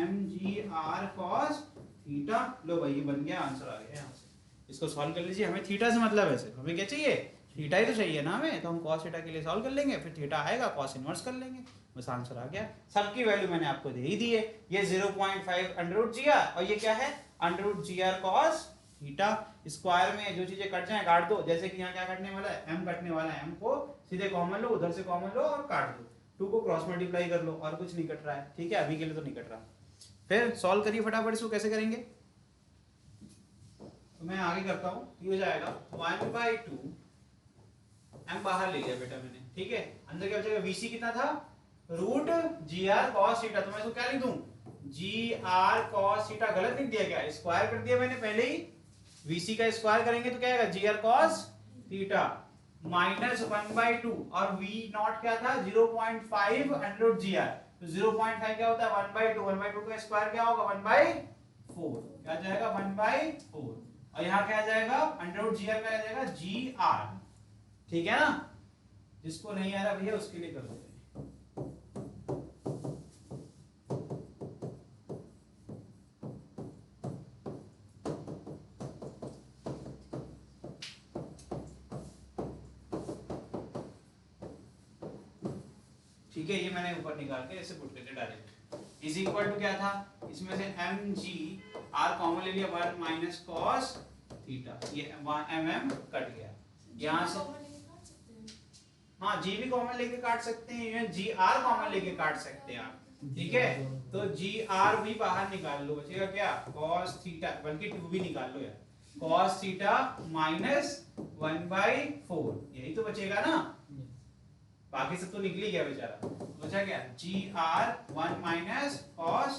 mg r cos theta. लो भाई ये बन गया, आंसर आ गया यहाँ से। इसको सॉल्व कर लीजिए, हमें थीटा से मतलब है, सिर्फ हमें क्या चाहिए, थीटा ही तो चाहिए ना हमें, तो हम cos थीटा के लिए सॉल्व कर लेंगे, फिर थीटा आएगा cos इनवर्स कर लेंगे, बस आंसर आ गया। सबकी वैल्यू मैंने आपको दे ही दी है, ये 0.5 अंडर रूट gr, और ये क्या है, under root gr cos theta. Square में जो चीजें कट जाए काट दो, जैसे कि यहाँ क्या कटने वाला है, m कटने वाला है, m को सीधे कॉमन लो, उधर से कॉमन लो और काट दो, 2 को क्रॉस मल्टीप्लाई कर लो, और कुछ नहीं कट रहा है। ठीक है, अभी के लिए तो नहीं कट रहा। फिर सॉल्व करिए फटाफट, इसको कैसे करेंगे, तो मैं आगे करता हूँ। ये हो जाएगा 1/2 m बाहर ले लिया बेटा मैंने, ठीक है, अंदर क्या बचेगा, vc कितना था, रूट gr cos थीटा। तो मैं इसको क्या लिख दूं, gr cos थीटा। गलत लिख दिया क्या, स्क्वायर कर दिया मैंने पहले ही, vc का स्क्वायर करेंगे तो क्या आएगा, gr cos थीटा माइनस 1/2, और v नॉट क्या था 0.5 अंडर रूट gr, तो 0.5 क्या होता है 1/2, 1/2 का स्क्वायर क्या होगा 1/4, क्या आ जाएगा 1/4, और यहाँ क्या आ जाएगा √gr क्या आ जाएगा gr, ठीक है ना। जिसको नहीं आ रहा भैया उसके लिए कर दो। ठीक है, ये मैंने ऊपर निकाल के ऐसे पुट करके डायरेक्ट इज इक्वल टू क्या था, इसमें से mg r कॉमन ले लिया 1 माइनस cos थीटा, ये mm कट गया यहाँ से। हाँ g भी कॉमन लेके काट सकते हैं, इवन gr कॉमन लेके काट सकते हैं आप, ठीक है। तो gr भी बाहर निकाल लो, बचेगा क्या cos थीटा, बल्कि 2 भी निकाल लो यार, cos थीटा माइनस 1/4, यही तो बचेगा ना, बाकी सब तो निकल ही गया बेचारा। बचा क्या gr 1 minus cos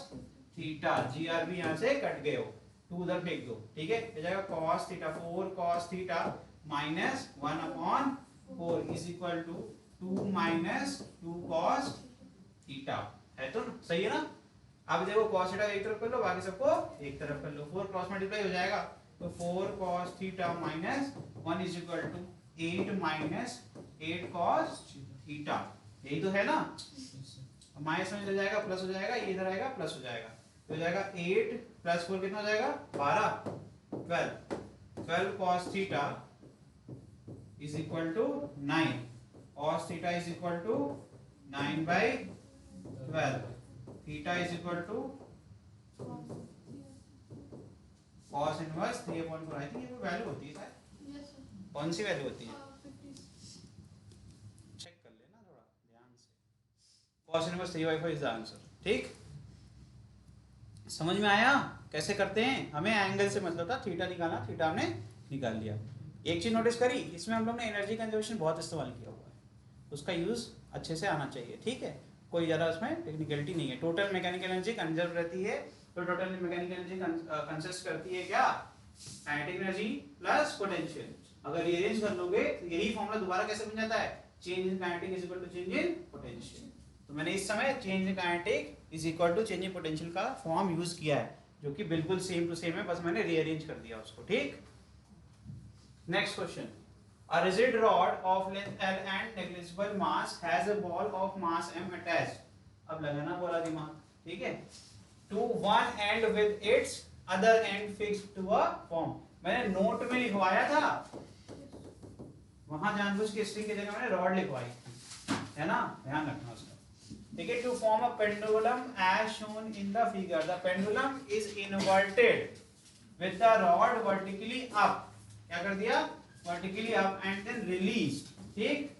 theta, gr भी यहाँ से कट गए हो, 2 उधर फेंक दो, ठीक है। हो जाएगा cos theta 4 cos theta minus 1/4 is equal to 2 minus 2 cos theta, है तो सही है ना। अब देखो cos थीटा एक तरफ कर लो, बाकी सबको एक तरफ कर लो, 4 क्रॉस मल्टीप्लाई हो जाएगा, तो 4 cos theta minus 1 is equal to 8 minus 8 cos theta, यही तो है ना। माइनस में चल जाएगा प्लस हो जाएगा, ये इधर आएगा प्लस हो जाएगा, तो हो जाएगा 8 प्लस 4 कितना हो जाएगा 12, 12 cos theta is equal to 9, cos theta is equal to 9/12, theta is equal to cos inverse 3/4। I think ये वैल्यू होती है शायद, कौन सी वैल्यू होती है चेक कर लेना थोड़ा ध्यान से। cos inverse 3/4 is the answer, ठीक। समझ में आया कैसे करते हैं, हमें एंगल से मतलब था, थीटा निकालना, थीटा हमने निकाल लिया। एक चीज नोटिस करी, इसमें हम लोग ने एनर्जी कंजर्वेशन बहुत इस्तेमाल किया हुआ है, उसका यूज अच्छे से आना चाहिए, ठीक है। कोई ज़्यादा उसमें टेक्निकलिटी नहीं है। टोटल मैकेनिकल एनर्जी कंजर्व रहती है, तो टोटल मैकेनिकल एनर्जी कंसिस्ट करती है क्या, काइनेटिक एनर्जी प्लस पोटेंशियल। अगर ये अरेंज कर लोगे तो यही फॉर्मूला दोबारा कैसे बन जाता है, change in kinetic is equal to change in potential. तो मैंने इस समय change in kinetic is equal to change in potential का फॉर्म यूज किया है, जो कि बिल्कुल सेम टू सेम है, बस मैंने रीअरेंज कर दिया उसको, ठीक। Next question, a rigid rod of length L and negligible mass has a ball of mass M attached, अब लगाना बोला दिमाग, ठीक है, to one end with its other end fixed to a form। मैंने नोट में लिखवाया था, वहां जानबूझ के स्ट्रिंग की जगह मैंने रॉड लिखवाई है ना, ध्यान रखना उसका, ठीक है। To form a pendulum as shown in the figure, the pendulum is inverted with the rod vertically up, क्या कर दिया vertically up and then release, ठीक।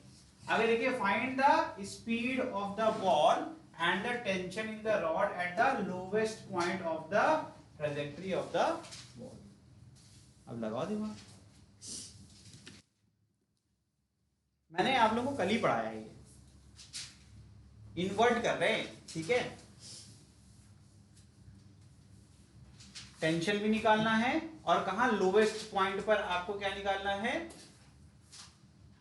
आगे देखिए, find the speed of the ball and the tension in the rod at the lowest point of the trajectory of the ball. अब लगाओ दिमाग, मैंने आप लोगों को कल ही पढ़ाया है, ये इन्वर्ट कर रहे हैं, ठीक है। टेंशन भी निकालना है, और कहा लोवेस्ट पॉइंट पर आपको क्या निकालना है,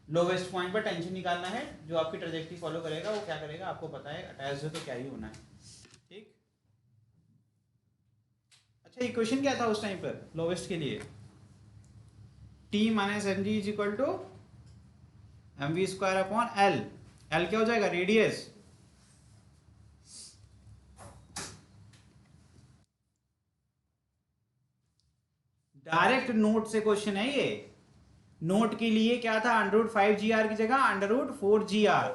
लोवेस्ट पॉइंट पर टेंशन निकालना है। जो आपकी ट्रैजेक्टरी फॉलो करेगा वो क्या करेगा आपको पता है, अटैच है तो क्या ही होना है, ठीक। अच्छा, इक्वेशन क्या था उस टाइम पर लोवेस्ट के लिए, T minus m g is equal to m v square upon l, l क्या हो जाएगा रेडियस, डायरेक्ट नोट से क्वेश्चन है ये। नोट के लिए क्या था, √5gr की जगह √4gr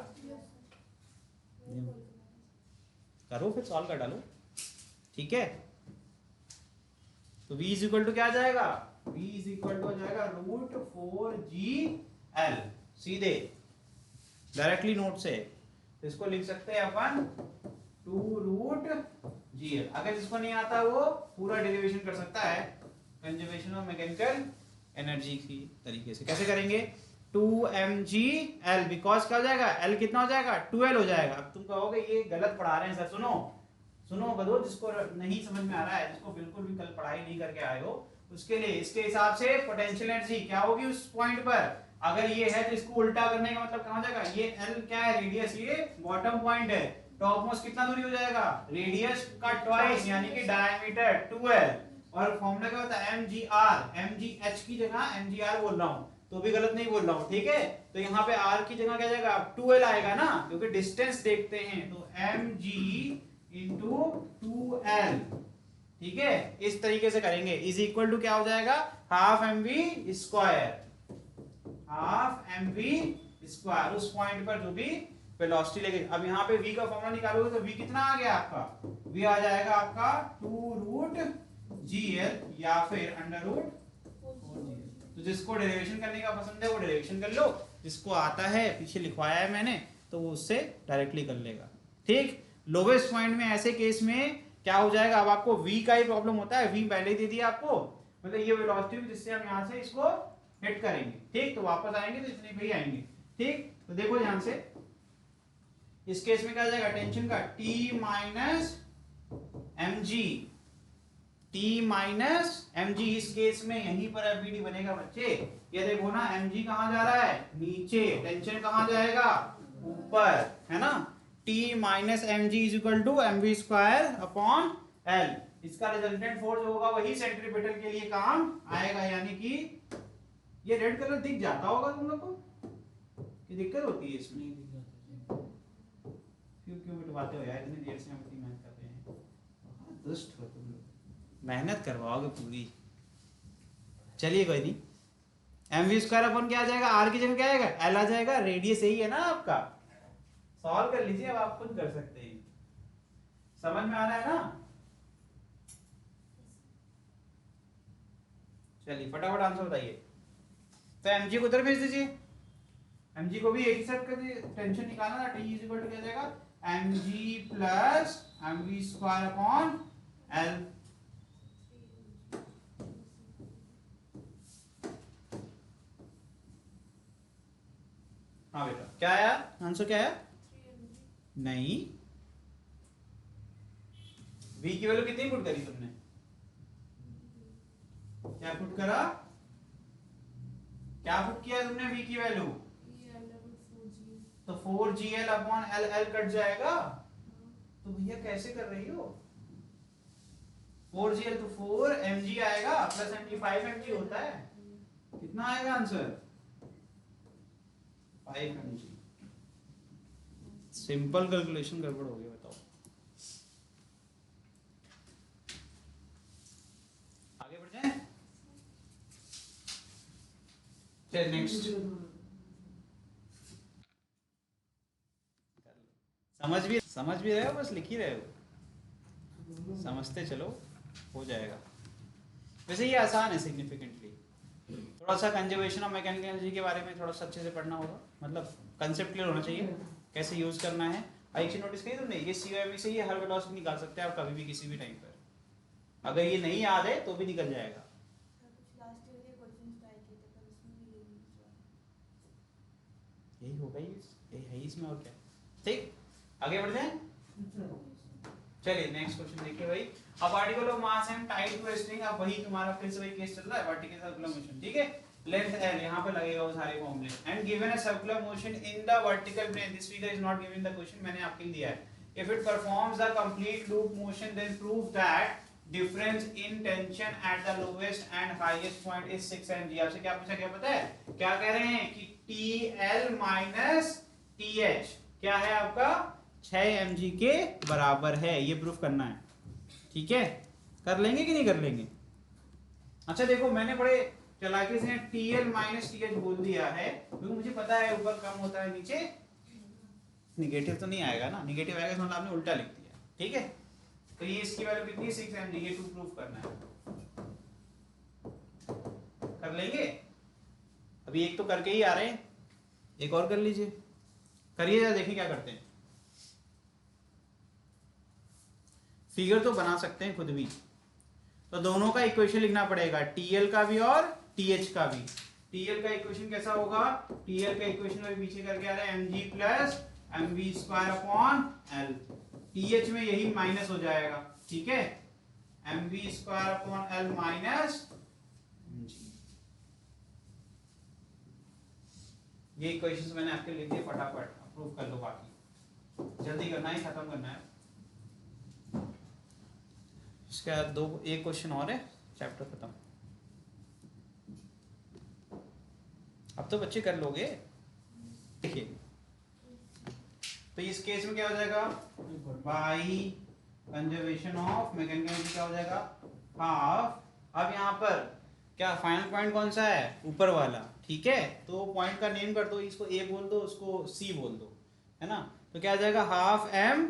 करो, फिर सॉल्व कर डालो, ठीक है। तो v इज इक्वल टू क्या आ जाएगा, v इज इक्वल टू आ जाएगा √4gl, सीधे डायरेक्टली नोट से। तो इसको लिख सकते हैं अपन 2√gl। अगर जिसको नहीं आता वो पूरा डेरिवेशन कर सकता है कंजर्वेशन ऑफ मैकेनिकल एनर्जी की तरीके से। कैसे करेंगे, 2mgl, बिकॉज क्या हो जाएगा, l कितना हो जाएगा 2l हो जाएगा। अब तुम कहोगे ये गलत पढ़ा रहे हैं सर, सुनो सुनो बदो, जिसको नहीं समझ में आ रहा है, जिसको बिल्कुल भी कल पढ़ाई नहीं करके आए हो, उसके लिए इसके हिसाब से पोटेंशियल एनर्जी क्या होगी उस पॉइंट पर। अगर ये है तो इसको उल्टा करने का मतलब कहाँ हो जाएगा, ये l क्या है रेडियस, ये बॉटम पॉइंट है, टॉप मोस्ट कितना दूरी हो जाएगा, रेडियस का ट्वाइस यानी कि डायमीटर 2l, और फॉर्मूला क्या होता है mgr, mgh की जगह mgr बोल रहा हूं तो भी गलत नहीं बोल रहा हूं, ठीक है। तो यहाँ पे r की जगह क्या जाएगा, 2l आएगा ना, क्योंकि डिस्टेंस देखते हैं, तो mg इंटू 2l, ठीक है। इस तरीके से करेंगे, इज इक्वल टू क्या हो जाएगा, half mv square, half mv square, उस पॉइंट पर जो भी वेलोसिटी लेके। अब यहाँ पे v का फॉर्मूला निकालोगे तो v कितना आ गया आपका, v आ जाएगा आपका 2√gl या फिर अंडर रूट 4gl। तो जिसको डेरिवेशन करने का पसंद है वो डेरिवेशन कर लो, जिसको आता है पीछे लिखवाया है मैंने तो वो उससे डायरेक्टली कर लेगा, ठीक। लोवेस्ट पॉइंट में ऐसे केस में क्या हो जाएगा, अब आपको v का ही प्रॉब्लम होता है, v पहले ही दे दिया आपको, मतलब ये वेलोसिटी जिससे हम यहाँ से इसको हिट करेंगे, ठीक। तो वापस आएंगे तो इतने पे ही आएंगे, ठीक। तो देखो ध्यान से, इस केस में क्या आ जाएगा, टेंशन का T minus mg, T minus mg, इस केस में यहीं पर FBD बनेगा बच्चे। ये देखो ना, mg कहाँ जा रहा है, नीचे, टेंशन कहाँ जाएगा, ऊपर, है ना। T minus mg is equal to mv square upon l, इसका रिजल्टेंट फोर्स होगा वही सेंट्रीपिटल के लिए काम आएगा, यानी कि ये रेड कलर दिख जाता होगा तुम लोग को, कि दिक्कत होती है इसमें, क्यों बिटवाते हो यार, इतनी देर से हम इतनी मेहनत कर रहे हैं, दुष्ट हो तुम लोग, मेहनत करवाओगे पूरी। चलिए कोई नहीं, mv स्क्वायर अपन क्या आ जाएगा, r की जगह क्या आएगा, l आ जाएगा, रेडियस यही है ना आपका, सॉल्व कर लीजिए, अब आप खुद कर सकते हैं, समझ में आ रहा है ना। चलिए फटाफट आंसर बताइए। तो mg को उधर भेज दीजिए, mg को भी एक ही सेट कर दीजिए, टेंशन निकालना ना, t इज इक्वल टू क्या जाएगा, mg plus mv square upon l, हाँ बेटा क्या आया आंसर, क्या आया, नहीं, v की वैल्यू कितनी पुट करी तुमने, क्या पुट करा, क्या पुट किया तुमने v की वैल्यू, तो 4gl upon l, l cut जाएगा, तो भैया कैसे कर रही हो, 4gl तो 4 mg आएगा प्लस mg 5 mg होता है, कितना आएगा आंसर, 5 mg। सिंपल कैलकुलेशन गड़बड़ हो गया, बताओ आगे बढ़ जाए, चल नेक्स्ट, समझ भी रहे हो, बस लिख ही रहे हो, समझते चलो हो जाएगा। वैसे ये आसान है सिग्निफिकेंटली, थोड़ा सा कंजर्वेशन ऑफ मैकेनिकल एनर्जी के बारे में थोड़ा सा अच्छे से पढ़ना होगा, मतलब कंसेप्ट क्लियर होना चाहिए, कैसे यूज करना है। एक चीज नोटिस करी तुमने, ये COME से ये हर वेलोसिटी निकाल सकते हैं आप कभी भी किसी भी टाइम पर, अगर ये नहीं याद है तो भी निकल जाएगा। यही होगा, ये है इसमें, और क्या, ठीक। आगे बढ़ जाए, चलिए नेक्स्ट क्वेश्चन देखिए भाई। अब particle of mass m tied to string, अब वही तुम्हारा फिर से वही केस चल रहा है, वर्टिकल सर्कुलर मोशन, ठीक है, लेंथ l यहां पे लगेगा वो सारे फॉर्मूले, and given a circular motion in the vertical plane, this figure is not given the question, मैंने आपके लिए दिया है, if it performs the complete loop motion then prove that difference in tension at the lowest and highest point is 6 mg। आपसे क्या पूछा गया पता है, क्या कह रहे हैं कि TL माइनस TH क्या है आपका, 6 mg के बराबर है, ये प्रूफ करना है, ठीक है। कर लेंगे कि नहीं कर लेंगे, अच्छा देखो मैंने बड़े चालाकी से TL माइनस TH बोल दिया है, क्योंकि मुझे पता है ऊपर कम होता है नीचे निगेटिव तो नहीं आएगा ना, निगेटिव आएगा मतलब आपने उल्टा लिख दिया, ठीक है। तो ये इसकी वैल्यू कितनी, 6 mg, ये 2 प्रूफ करना है, कर लेंगे, अभी एक तो करके ही आ रहे हैं, एक और कर लीजिए, करिए जरा देखें क्या करते हैं, फिगर तो बना सकते हैं खुद भी, तो दोनों का इक्वेशन लिखना पड़ेगा, TL का भी और TH का भी। TL का इक्वेशन कैसा होगा, TL का इक्वेशन अभी पीछे करके आ रहा है, mg plus mv square upon l, TH में यही माइनस हो जाएगा, ठीक है, mv square upon l minus mg। ये इक्वेशंस मैंने आपके लिख दिए, फटाफट अप्रूव कर लो बाकी। जल्दी करना है, खत्म करना है। इसके बाद दो एक क्वेश्चन और है, चैप्टर खत्म। अब तो बच्चे कर लोगे। देखिए तो इस केस में क्या हो जाएगा, by conservation of mechanical energy क्या हो जाएगा, हाफ। अब यहाँ पर क्या फाइनल पॉइंट कौन सा है, ऊपर वाला, ठीक है। तो पॉइंट का नेम कर दो, इसको ए बोल दो, उसको सी बोल दो, है ना। तो क्या आ जाएगा, half m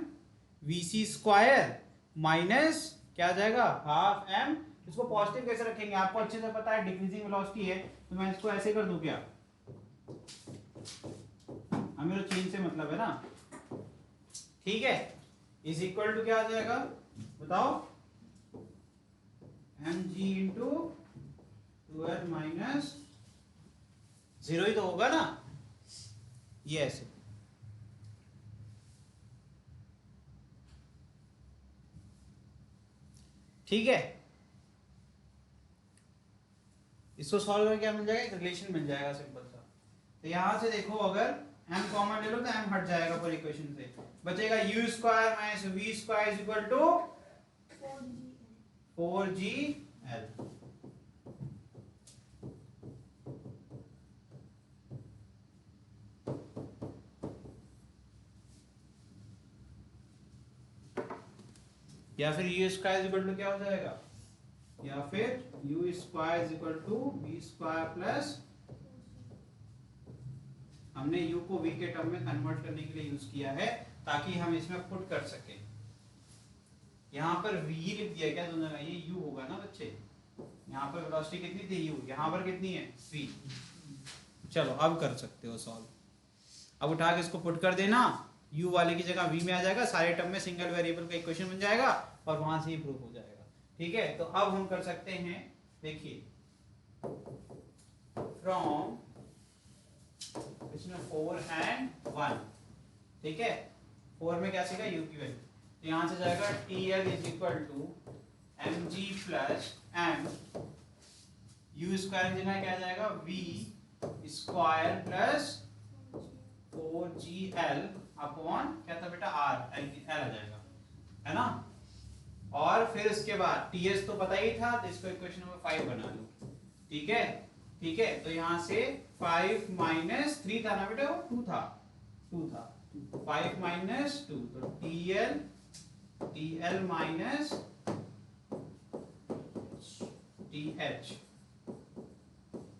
v c square minus क्या आ जाएगा, हाफ एम। इसको पॉजिटिव कैसे रखेंगे, आपको अच्छे से पता है, डिक्रीजिंग वेलोसिटी है, तो मैं इसको ऐसे कर दूं क्या, हमें तो चेंज से मतलब है ना, ठीक है। इज इक्वल टू क्या आ जाएगा बताओ, m g into 2l minus 0 ही तो होगा ना, ये ऐसे। ठीक है, इसको सॉल्व करके क्या मिल जाएगा, एक रिलेशन मिल जाएगा सिंपल सा। तो यहां से देखो, अगर m कॉमन ले लो तो m हट जाएगा पूरी इक्वेशन से, बचेगा u square minus v square is equal to 4gl। या फिर u square is equal to क्या हो जाएगा, या फिर u square is equal to v square plus, हमने u को v के टर्म में कन्वर्ट करने के लिए यूज किया है ताकि हम इसमें पुट कर सके। यहाँ पर v लिख दिया क्या दोनों का, ये u होगा ना बच्चे। यहाँ पर वेलोसिटी कितनी थी u, यहाँ पर कितनी है v। चलो अब कर सकते हो सॉल्व, अब उठा के इसको पुट कर देना, u वाले की जगह v में आ जाएगा, सारे टर्म में सिंगल वेरिएबल का इक्वेशन बन जाएगा और वहां से ही प्रूफ हो जाएगा। ठीक है, तो अब हम कर सकते हैं, देखिए फ्रॉम इसमें 4 and 1, ठीक है। 4 में क्या सीखा, u की वैल्यू, तो यहाँ से जाएगा TL is equal to m g plus m, u square की जगह क्या जाएगा, v square plus 4gl upon क्या था बेटा, r, l आ जाएगा, है ना। और फिर इसके बाद ts तो पता ही था, तो इसको इक्वेशन नंबर 5 बना लो, ठीक है। ठीक है, तो यहाँ से 5 माइनस 3 था ना बेटा, वो 2 था, 5 माइनस 2, तो TL minus TH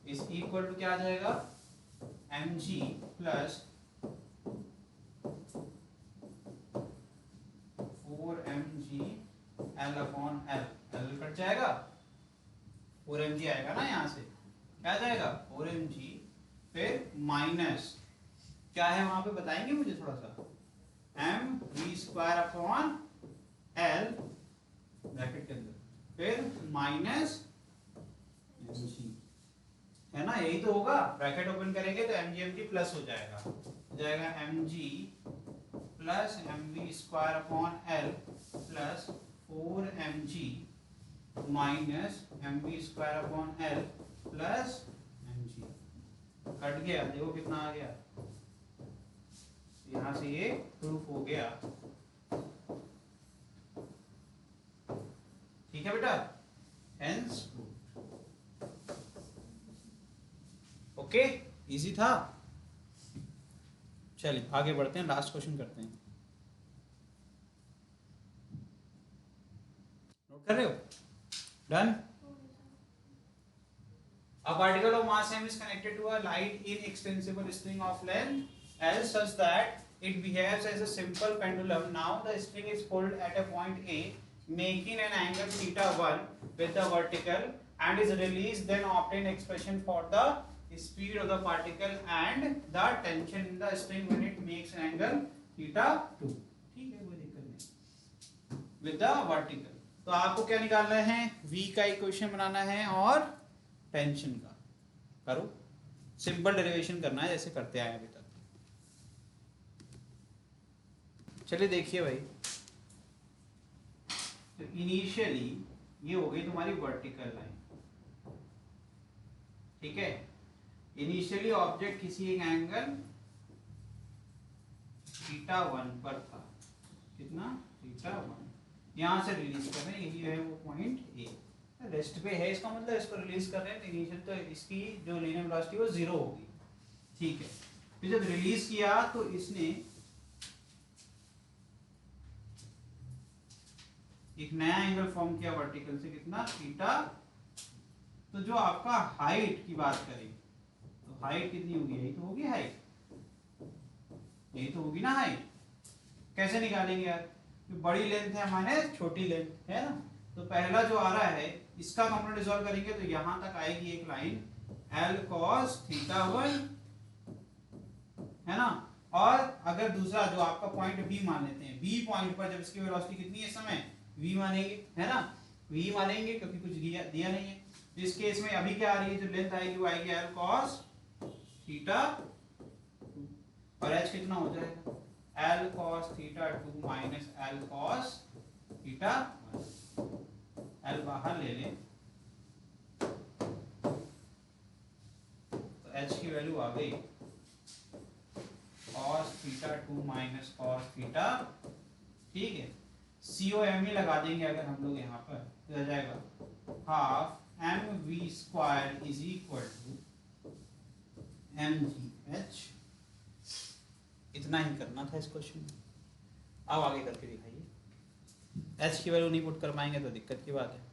is equal to क्या आ जाएगा, mg plus 4mg l upon l, l cut जाएगा, 4mg आएगा ना, यहाँ से क्या आ जाएगा 4mg, फिर माइनस क्या है वहां पे बताएंगे मुझे थोड़ा सा, m v square upon l bracket के अंदर, फिर माइनस mg, है ना, यही तो होगा। ब्रैकेट ओपन करेंगे तो mg प्लस हो जाएगा, mg plus mv square upon l plus 4mg minus mv square upon l plus mg, cut गया, देखो कितना आ गया, यहां से ये प्रूफ हो गया। ठीक है बेटा, हेंस प्रूफ। ओके, इजी था। चलिए आगे बढ़ते हैं, लास्ट क्वेश्चन करते हैं। नोट कर रहे हो, done. A particle of mass m is connected to a light inextensible string of length L such that it behaves as a simple pendulum. Now the string is pulled at a point A, making an angle θ1 with the vertical, and is released. Then obtain expression for the speed of the particle and the tension in the string when it makes an angle θ2. ठीक है, कोई दिक्कत नहीं। With the vertical, तो आपको क्या निकालना है, v का इक्वेशन बनाना है और टेंशन का। करो, सिंपल डेरिवेशन करना है जैसे करते आए अभी तक। चलिए देखिए भाई, तो इनिशियली ये हो गई तुम्हारी वर्टिकल लाइन, ठीक है। इनिशियली ऑब्जेक्ट किसी एक एंगल थीटा 1 पर था। कितना? थीटा 1। यहाँ से रिलीज कर रहे हैं, यही है वो पॉइंट ए। रेस्ट पे है, इसका मतलब इसको रिलीज कर रहे हैं, इनिशियल तो इसकी जो लीनियर वेलोसिटी वो 0 होगी। ठीक है, फिर जब रिलीज किया तो इसने एक नया एंगल फॉर्म किया वर्टिकल से, कितना? थीटा। तो जो आपका हाइट की बात करें तो हाइट कितनी होगी? यही तो होगी हाइट, यही तो होगी ना हाइट। कैसे निकालेंगे यार? जो बड़ी लेंथ है माने छोटी लेंथ है ना, तो पहला जो आ रहा है इसका कंपोनेंट रिजॉल्व करेंगे तो यहां तक आएगी एक लाइन l cos थीटा 1, है ना। और अगर दूसरा जो आपका पॉइंट b मान लेते हैं, b पॉइंट पर जब इसकी वेलोसिटी कितनी है इस समय? v मानेंगे, है ना, v मानेंगे क्योंकि कुछ दिया नहीं है। तो इस केस में अभी क्या आ रही है, जो लेंथ आएगी वो आएगी l cos थीटा 2, और h कितना हो जाएगा? l cos theta 2 minus l cos theta 1। l बाहर ले लें तो h की वैल्यू आ गई cos theta 2 minus cos theta. ठीक है, COM ही लगा देंगे अगर हम लोग यहाँ पर, तो आ जाएगा half mv square is equal to mgh। इतना ही करना था इस क्वेश्चन में। अब आगे करके दिखाइए। h की वैल्यू नहीं पुट कर पाएंगे तो दिक्कत की बात है।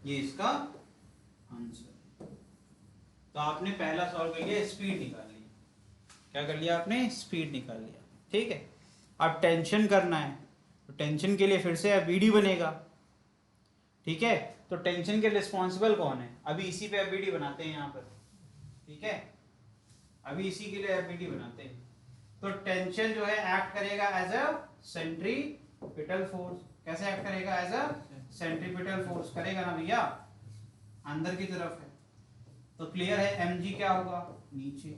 ये इसका आंसर। तो आपने पहला सॉल्व कर लिया, स्पीड निकाल ली। क्या कर लिया आपने? स्पीड निकाल लिया। ठीक है, अब टेंशन करना है तो टेंशन के लिए फिर से एबीडी बनेगा। ठीक है, तो टेंशन के रिस्पॉन्सिबल कौन है? अभी इसी पे एबीडी बनाते हैं यहाँ पर। ठीक है, अभी इसी के लिए एबीडी बनाते हैं। तो टेंशन जो है एक्ट करेगा एज अ सेंट्रीपिटल फोर्स। कैसे एक्ट करेगा? एज अ सेंट्रीपिटल फोर्स करेगा ना भैया, अंदर की तरफ है। तो क्लियर है, mg क्या होगा? नीचे।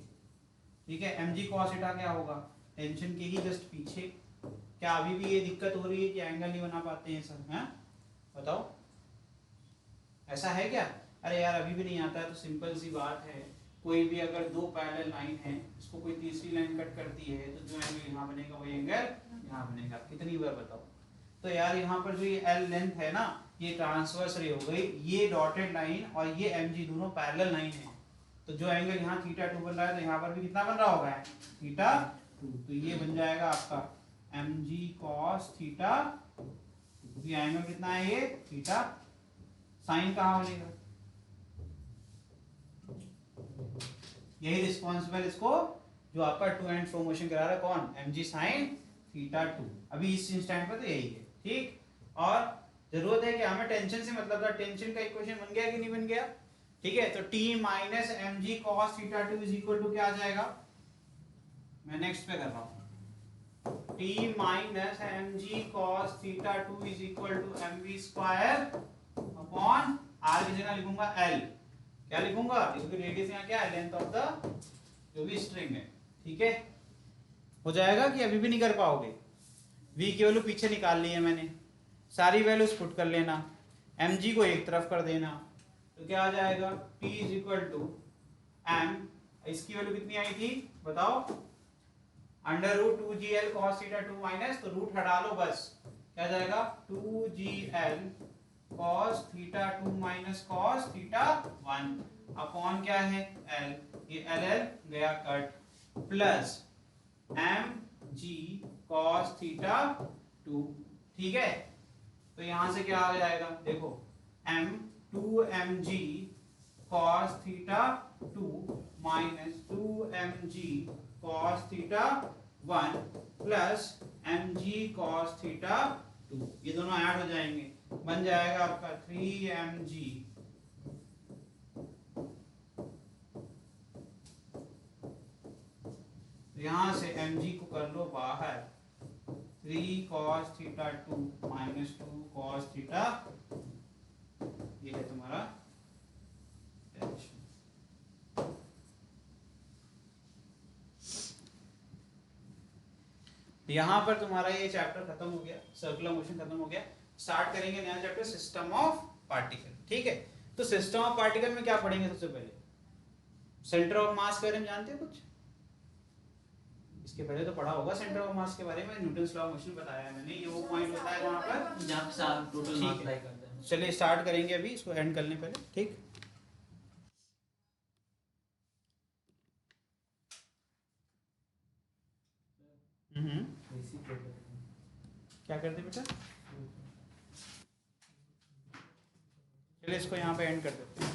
ठीक है, mg cos थीटा क्या होगा? टेंशन के ही जस्ट पीछे। क्या अभी भी ये दिक्कत हो रही है कि एंगल नहीं बना पाते हैं सर? हैं, बताओ, ऐसा है क्या? अरे यार अभी भी नहीं आता है तो सिंपल सी बात है, कोई भी अगर दो पैरेलल लाइन है, इसको कोई तीसरी लाइन कट करती है तो जो एंगल यहाँ बनेगा वही एंगल यहाँ बनेगा। कितनी बार बताओ? तो यार यहाँ पर जो ये L लेंथ है ना, ये ट्रांसवर्स रे हो गई, ये डॉटेड लाइन और ये mg दोनों पैरेलल लाइन है। तो जो एंगल यहाँ थीटा 2 बन रहा है तो यहाँ पर भी कितना बन रहा होगा? थीटा 2। तो ये बन जाएगा आपका mg cos थीटा 2, क्योंकि एंगल कितना है ये? थीटा। साइन कहाँ बनेगा? यही रिस्पॉन्सिबल इसको जो आपका टू एंड फ्रो मोशन करा रहा है, कौन? mg sin theta 2। अभी इस इंस्टेंट पर तो यही है। ठीक, और जरूरत है कि हमें टेंशन से मतलब था, टेंशन का इक्वेशन बन गया कि नहीं बन गया? ठीक है, तो t minus mg cos theta 2 is equal to क्या आ जाएगा? मैं नेक्स्ट पे कर रहा हूँ। t minus mg cos theta 2 is equal to mv square upon r की जगह लिखूंगा l। क्या लिखूंगा? क्योंकि रेडियस यहाँ क्या है? लेंथ ऑफ द जो भी स्ट्रिंग है। ठीक है, हो जाएगा कि अभी भी नहीं कर पाओगे? v की वैल्यू पीछे निकाल ली है मैंने, सारी वैल्यूज पुट कर लेना, mg को एक तरफ कर देना, तो क्या आ जाएगा? t is equal to m, इसकी वैल्यू कितनी आई थी बताओ? Under root 2gl cos theta 2 minus, तो रूट हटा लो बस, क्या जाएगा? 2gl cos theta 2 minus cos theta 1 upon क्या है? l, ये l गया कट, प्लस mg cos थीटा 2। ठीक है, तो यहां से क्या आ जाएगा? देखो, m2mg cos theta 2 minus 2mg cos theta 1 plus mg cos theta 2, ये दोनों ऐड हो जाएंगे, बन जाएगा आपका 3mg यहां से mg को कर लो बाहर, 3 cos theta 2 minus 2 cos theta, ये है तुम्हारा तो यहाँ पर तुम्हारा ये चैप्टर खत्म हो गया, सर्कुलर मोशन खत्म हो गया। स्टार्ट करेंगे नया चैप्टर सिस्टम ऑफ पार्टिकल। ठीक है, तो सिस्टम ऑफ पार्टिकल में क्या पढ़ेंगे? सबसे पहले सेंटर ऑफ मास के बारे में जानते हो कुछ? इसके पहले तो पढ़ा होगा सेंटर ऑफ मास के बारे में, न्यूटन्स लॉ ऑफ मोशन बताया है मैंने, ये वो पॉइंट होता है वहाँ पर
जहाँ पे आप टोटल मास
ठीक
अप्लाई
है।
करते हैं।
चलिए स्टार्ट करेंगे अभी, इसको एंड करने पहले। ठीक,
बेसिक करते हैं।
क्या करते बेटा? चलिए इसको यहाँ पे एंड कर देते हैं।